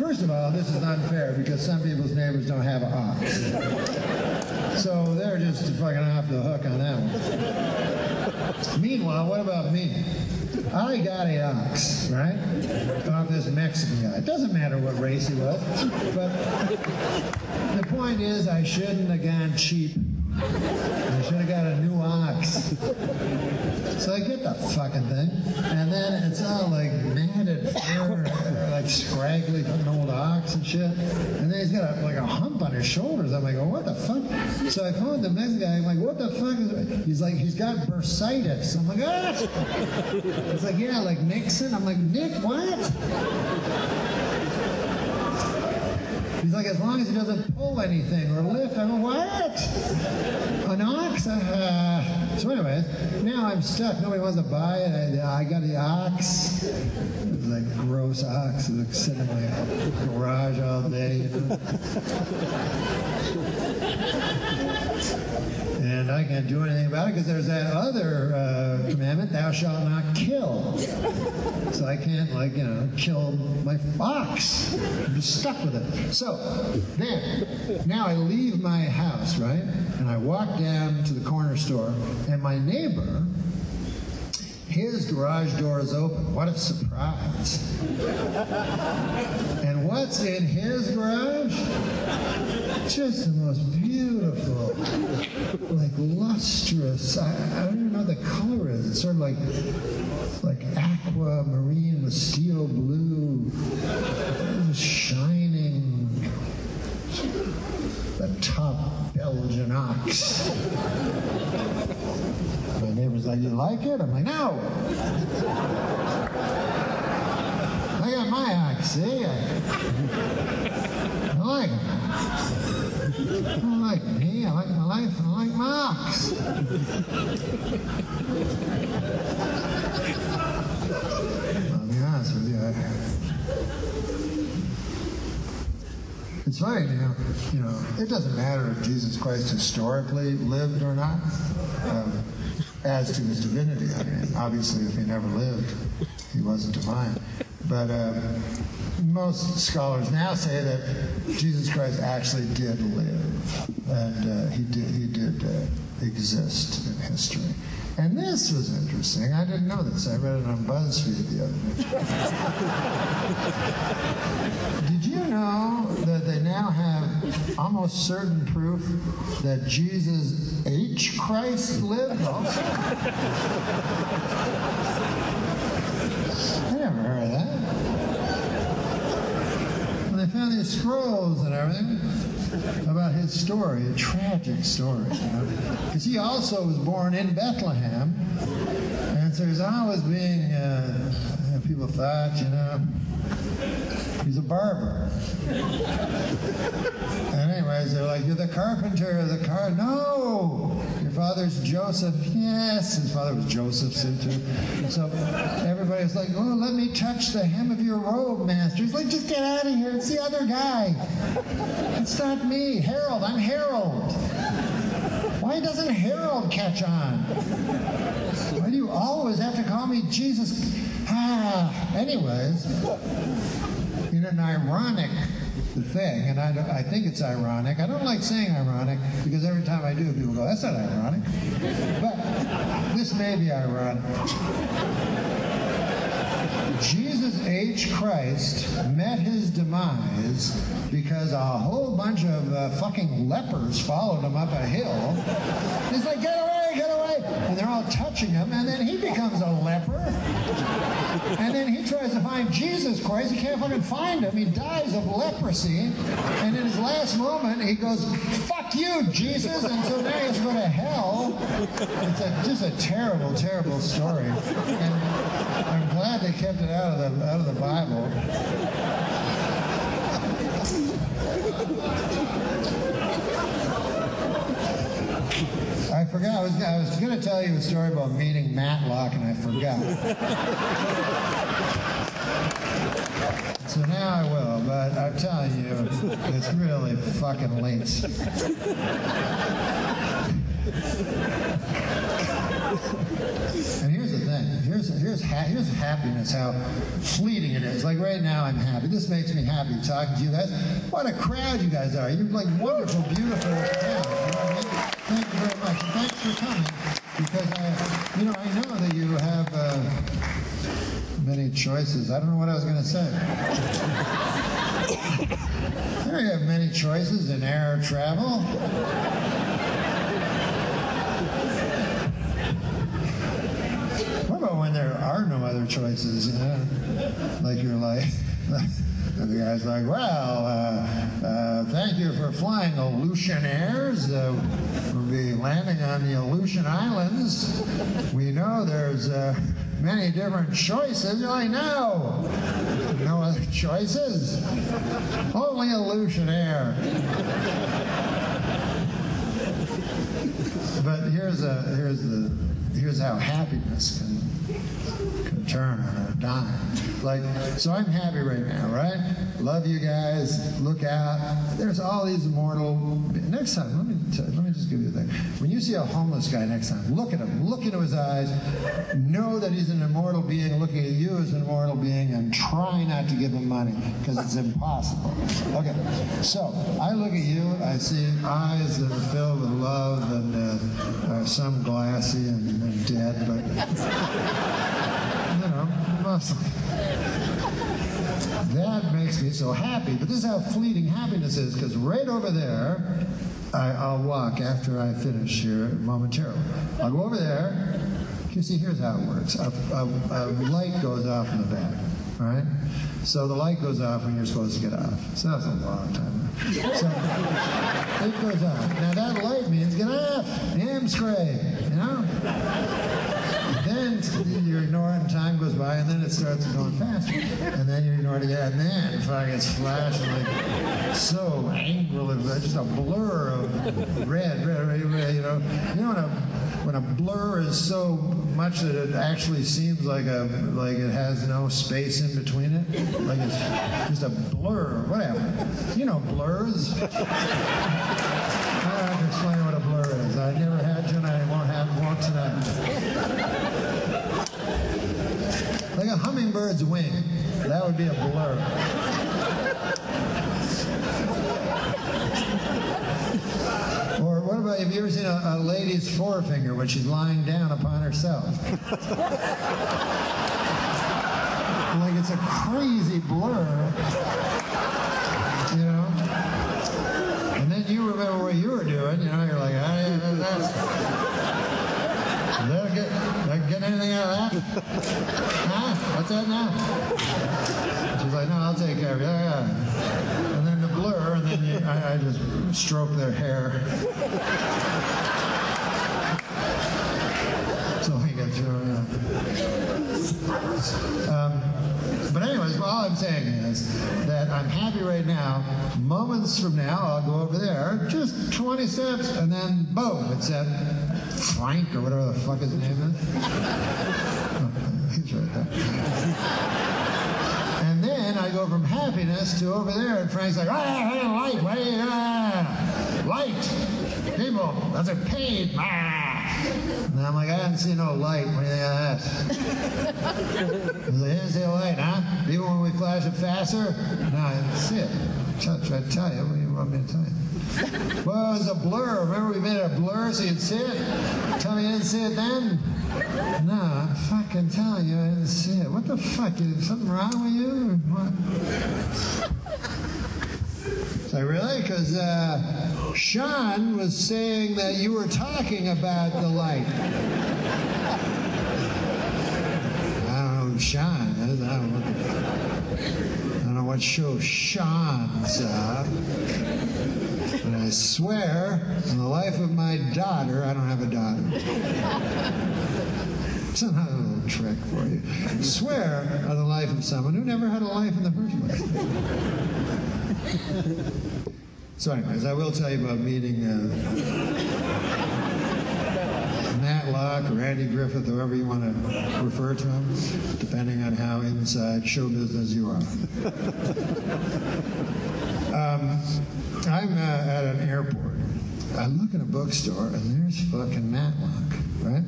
first of all, this is unfair because some people's neighbors don't have an ox. So they're just fucking off the hook on that one. Meanwhile, what about me? I got an ox, right? Off this Mexican guy. It doesn't matter what race he was, but the point is I shouldn't have gone cheap. I should have got a new ox. So I get the fucking thing, and then it's all like matted fur, like scraggly from an old ox and shit. And then he's got like a hump on his shoulders. I'm like, oh, what the fuck? So I phoned the Mexican guy. I'm like, what the fuck is it? He's like, he's got bursitis. I'm like, ah! He's like, yeah, like Nixon. I'm like, Nick, what? He's like, as long as he doesn't pull anything or lift. I'm like, what? An ox? So anyways, now I'm stuck. Nobody wants to buy it. I got the ox. It's like gross ox. It's like sitting in my garage all day, you know? And I can't do anything about it because there's that other commandment, thou shalt not kill. So I can't, like, you know, kill my ox. I'm just stuck with it. So then, now I leave my house, right? And I walk down to the corner store, and my neighbor, his garage door is open. What a surprise. And what's in his garage? Just the most beautiful, like lustrous, I don't even know what the color is. It's sort of like aquamarine with steel blue, shining, the top Belgian ox. My neighbor's like, you like it? I'm like, no. I got my ox, see? I like it. I don't like me, I like my life, I like my ox. I'll be honest with you. It's funny, you know, it doesn't matter if Jesus Christ historically lived or not, as to his divinity. I mean, obviously, if he never lived, he wasn't divine. But most scholars now say that Jesus Christ actually did live, and he did exist in history. And this was interesting. I didn't know this. I read it on BuzzFeed the other day. Did you know that they now have almost certain proof that Jesus H. Christ lived also? I never heard of that. Well, they found these scrolls and everything about his story, a tragic story, because he also was born in Bethlehem, and so he's always being, people thought, he's a barber. And anyways, they're like, you're the carpenter of the car. No! Your father's Joseph. Yes, his father was Joseph too. So everybody's like, oh, let me touch the hem of your robe, master. He's like, just get out of here. It's the other guy. It's not me. Harold, I'm Harold. Why doesn't Harold catch on? Why do you always have to call me Jesus? Anyways, in an ironic thing, and I think it's ironic. I don't like saying ironic because every time I do, people go, that's not ironic. But this may be ironic. Jesus H. Christ met his demise because a whole bunch of fucking lepers followed him up a hill. He's like, get away, get away. And they're all touching him, and then he becomes a leper. And then he tries to find Jesus Christ. He can't fucking find him. He dies of leprosy. And in his last moment, he goes, fuck you, Jesus. And so now he has to go to hell. It's just a terrible, terrible story. And I'm glad they kept it out of the Bible. I forgot. I was going to tell you a story about meeting Matlock, and I forgot. So now I will, but I'm telling you, it's really fucking late. And here's the thing. Here's happiness, how fleeting it is. Like right now, I'm happy. This makes me happy talking to you guys. What a crowd you guys are. You're like wonderful, beautiful crowd. You know what I mean? Thank you very much. And thanks for coming. Because I know that you have many choices. I don't know what I was going to say. There you have many choices in air travel. What about when there are no other choices, Like you're like, and the guy's like, well, thank you for flying Aleutian Airs. We'll be landing on the Aleutian Islands. We know there's many different choices. You're like, no other choices. Only Aleutian Air. But here's how happiness can turn on a dime. Like, so I'm happy right now, right? Love you guys. Look out. There's all these immortal. Next time, let me just give you a thing. When you see a homeless guy next time, look at him. Look into his eyes. Know that he's an immortal being looking at you as an immortal being, and try not to give him money because it's impossible. Okay. So I look at you. I see eyes that are filled with love and some glassy and dead, but mostly. That makes me so happy. But this is how fleeting happiness is, because right over there, I'll walk after I finish here momentarily. I'll go over there. You see, here's how it works. A light goes off in the back, all right? So the light goes off when you're supposed to get off. So that's a long time. So it goes off. Now that light means get off. Amscray, Then you ignore it and time goes by, and then it starts going faster. And then you ignore it again, and then fuck, it's flashing like so angrily, just a blur of red, when a blur is so much that it actually seems like it has no space in between it, like it's just a blur, whatever. Blurs. I don't have to explain what a blur is. I never had to, and I won't tonight. Like a hummingbird's wing. That would be a blur. Or what about, have you ever seen a lady's forefinger when she's lying down upon herself? Like it's a crazy blur, you know? And then you remember what you were doing, you know, you're like, did I get anything out of that? Huh? What's that now? She's like, no, I'll take care of you. Yeah. And then the blur, and then I just stroke their hair. So we get through it. But anyways, all I'm saying is that I'm happy right now. Moments from now, I'll go over there, just 20 steps, and then boom, it's that Frank or whatever the fuck his name is. Oh, he's right there. And then I go from happiness to over there, and Frank's like, light, light, people, that's a pain. And I'm like, I haven't seen no light. What do you think of that? He's like, you didn't see a light, huh? Even when we flash it faster? No, I didn't see it. Try to tell you. What do you want me to tell you? Well, it was a blur. Remember we made it a blur so you'd see it? Tell me you didn't see it then? No, I'm fucking telling you I didn't see it. What the fuck? Is something wrong with you? Or what? So really? Because Sean was saying that you were talking about the light. I don't know who Sean is. I don't know what show Sean's up. But I swear, on the life of my daughter, I don't have a daughter. Somehow a little trick for you. I swear on the life of someone who never had a life in the first place. So anyways, I will tell you about meeting Matt Locke or Andy Griffith, however you want to refer to him, depending on how inside show business you are. I'm at an airport. I look in a bookstore, and there's fucking Matt Locke, right?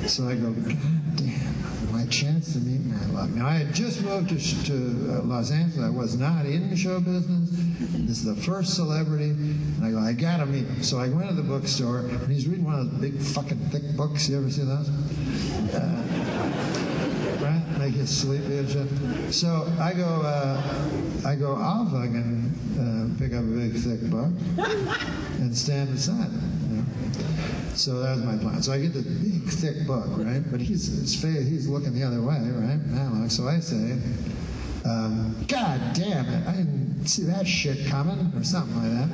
So I go, God damn, my chance to meet Matt Locke. Now, I had just moved to Los Angeles. I was not in show business. This is the first celebrity. And I go, I gotta meet him. So I went to the bookstore, and he's reading one of those big fucking thick books. You ever see those? Right? Make you sleepy and shit. So I go, I'll fucking pick up a big thick book and stand beside him. You know? So that was my plan. So I get this big thick book, right? But he's looking the other way, right? Matlock. So I say, God damn it, I didn't see that shit coming, or something like that.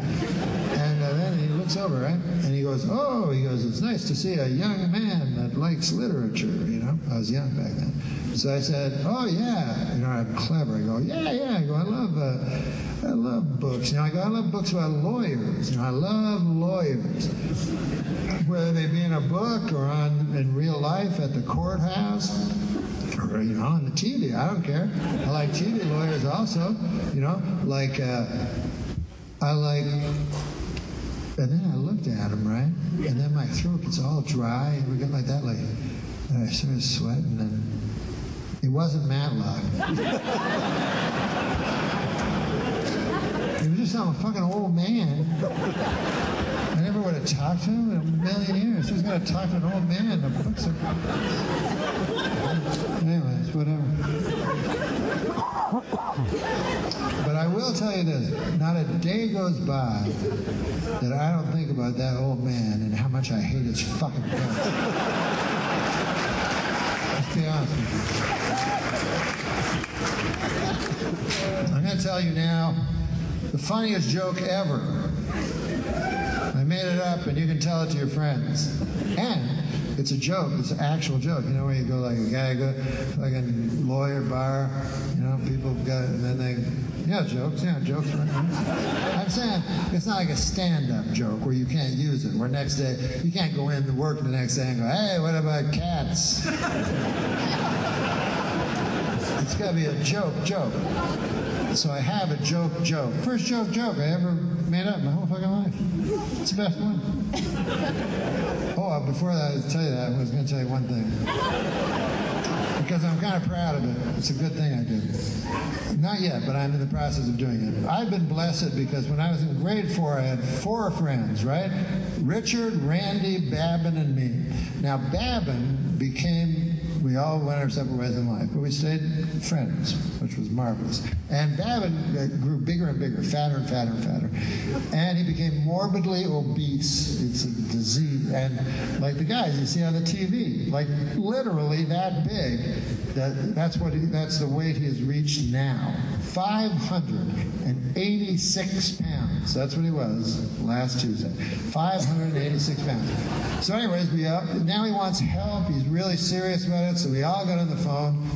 And then he looks over, right? And he goes, it's nice to see a young man that likes literature, you know? I was young back then. So I said, oh yeah, you know, I'm clever. I go, yeah. I go, I love books. You know, I go, I love books about lawyers. You know, I love lawyers. Whether they be in a book or in real life at the courthouse, or, you know, on the TV, I don't care. I like TV lawyers also, you know, like, I like, and then I looked at him, right? And then my throat gets all dry, and we get like that, like, and I started sweating, and it wasn't Matlock. He was just some fucking old man. I never would have talked to him in a million years. Who's going to talk to an old man? The books are... Anyways, whatever. But I will tell you this. Not a day goes by that I don't think about that old man and how much I hate his fucking guts. Let's be honest with you. I'm going to tell you now the funniest joke ever. I made it up, and you can tell it to your friends. And it's a joke. It's an actual joke. You know, where you go like a guy, like a lawyer bar, you know, people got, and then they, jokes, right? I'm saying it's not like a stand-up joke where you can't use it, where next day, you can't go in to work the next day and go, hey, what about cats? It's got to be a joke. So I have a joke. First joke I ever made up in my whole fucking life. It's the best one. Oh, before that, I was going to tell you one thing. Because I'm kind kind of proud of it. It's a good thing I did. Not yet, but I'm in the process of doing it. I've been blessed because when I was in grade 4, I had 4 friends, right? Richard, Randy, Babin, and me. Now, Babin became, we all went our separate ways in life, but we stayed friends, which was marvelous. And Babin grew bigger and bigger, fatter and fatter and fatter. And he became morbidly obese. It's a disease. And like the guys you see on the TV, like literally that big. That's the weight he has reached now. 586 pounds. That's what he was last Tuesday. 586 pounds. So anyways, now he wants help. He's really serious about it. So we all got on the phone,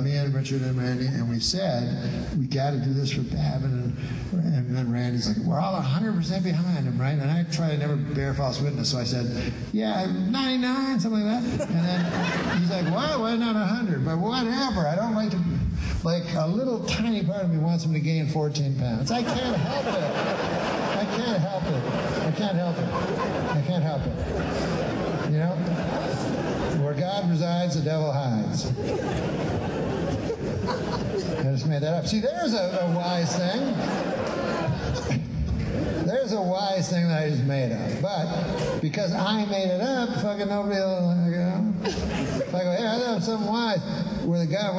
me and Richard and Randy, and we said, we got to do this for Babin. And then Randy's like, we're all 100% behind him, right? And I try to never bear false witness. So I said, yeah, 99, something like that. And then he's like, why not 100? But whatever. I don't like to... Like, a little tiny part of me wants him to gain 14 pounds. I can't help it. I can't help it. I can't help it. I can't help it. You know? Where God resides, the devil hides. I just made that up. See, there's a wise thing. There's a wise thing that I just made up. But because I made it up, fucking nobody will, you know. If I go, hey, I thought something wise. Where God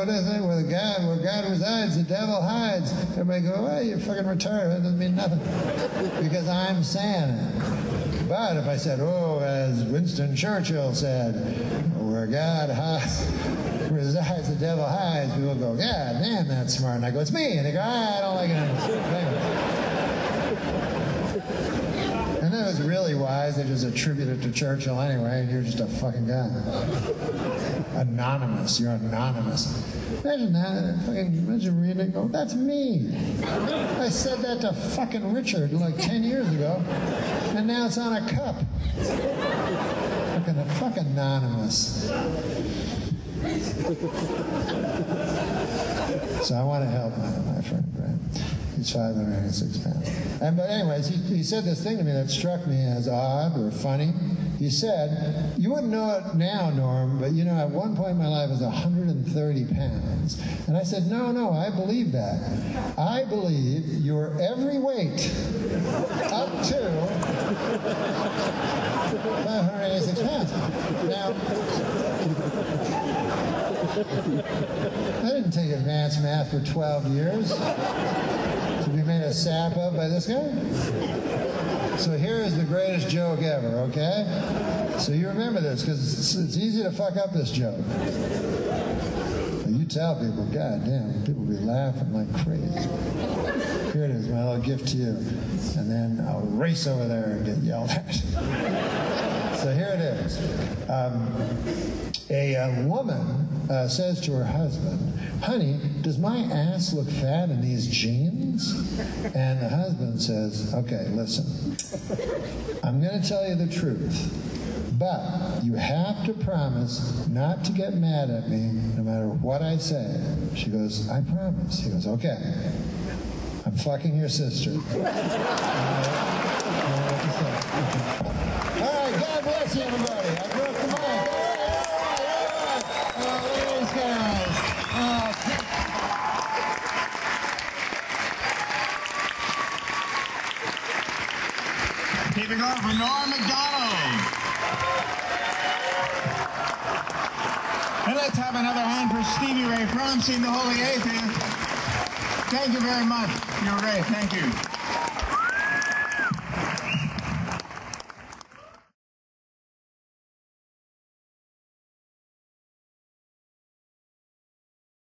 resides, the devil hides. Everybody go, well, you're fucking retarded. That doesn't mean nothing. Because I'm saying it. But if I said, oh, as Winston Churchill said, where God resides, the devil hides, people go, God damn, that's smart. And I go, it's me. And they go, I don't like it anymore. And then it was really wise. They just attribute it to Churchill anyway, and you're just a fucking guy. Anonymous. You're anonymous. Imagine that. Imagine reading it and go, that's me. I said that to fucking Richard like 10 years ago, and now it's on a cup. Fucking anonymous. So I want to help my friend, right? He's 586 pounds. But anyways, he said this thing to me that struck me as odd or funny. He said, you wouldn't know it now, Norm, but you know, at one point in my life I was 130 pounds. And I said, no, I believe that. I believe your every weight up to 586 pounds. Now, I didn't take advanced math for 12 years to be made a sap of by this guy. So here is the greatest joke ever, okay? So you remember this, because it's easy to fuck up this joke. You tell people, God damn, people be laughing like crazy. Here it is, my little gift to you. And then I'll race over there and get yelled at. So here it is. A woman says to her husband, honey, does my ass look fat in these jeans? And the husband says, okay, listen, I'm going to tell you the truth, but you have to promise not to get mad at me no matter what I say. She goes, I promise. He goes, okay, I'm fucking your sister. All right, God bless you, everybody. I broke the mic. All right. These guys. Keep it going for Norm Macdonald. And let's have another hand for Stevie Ray Francis, the Holy Atheist. Thank you very much. You're great. Thank you.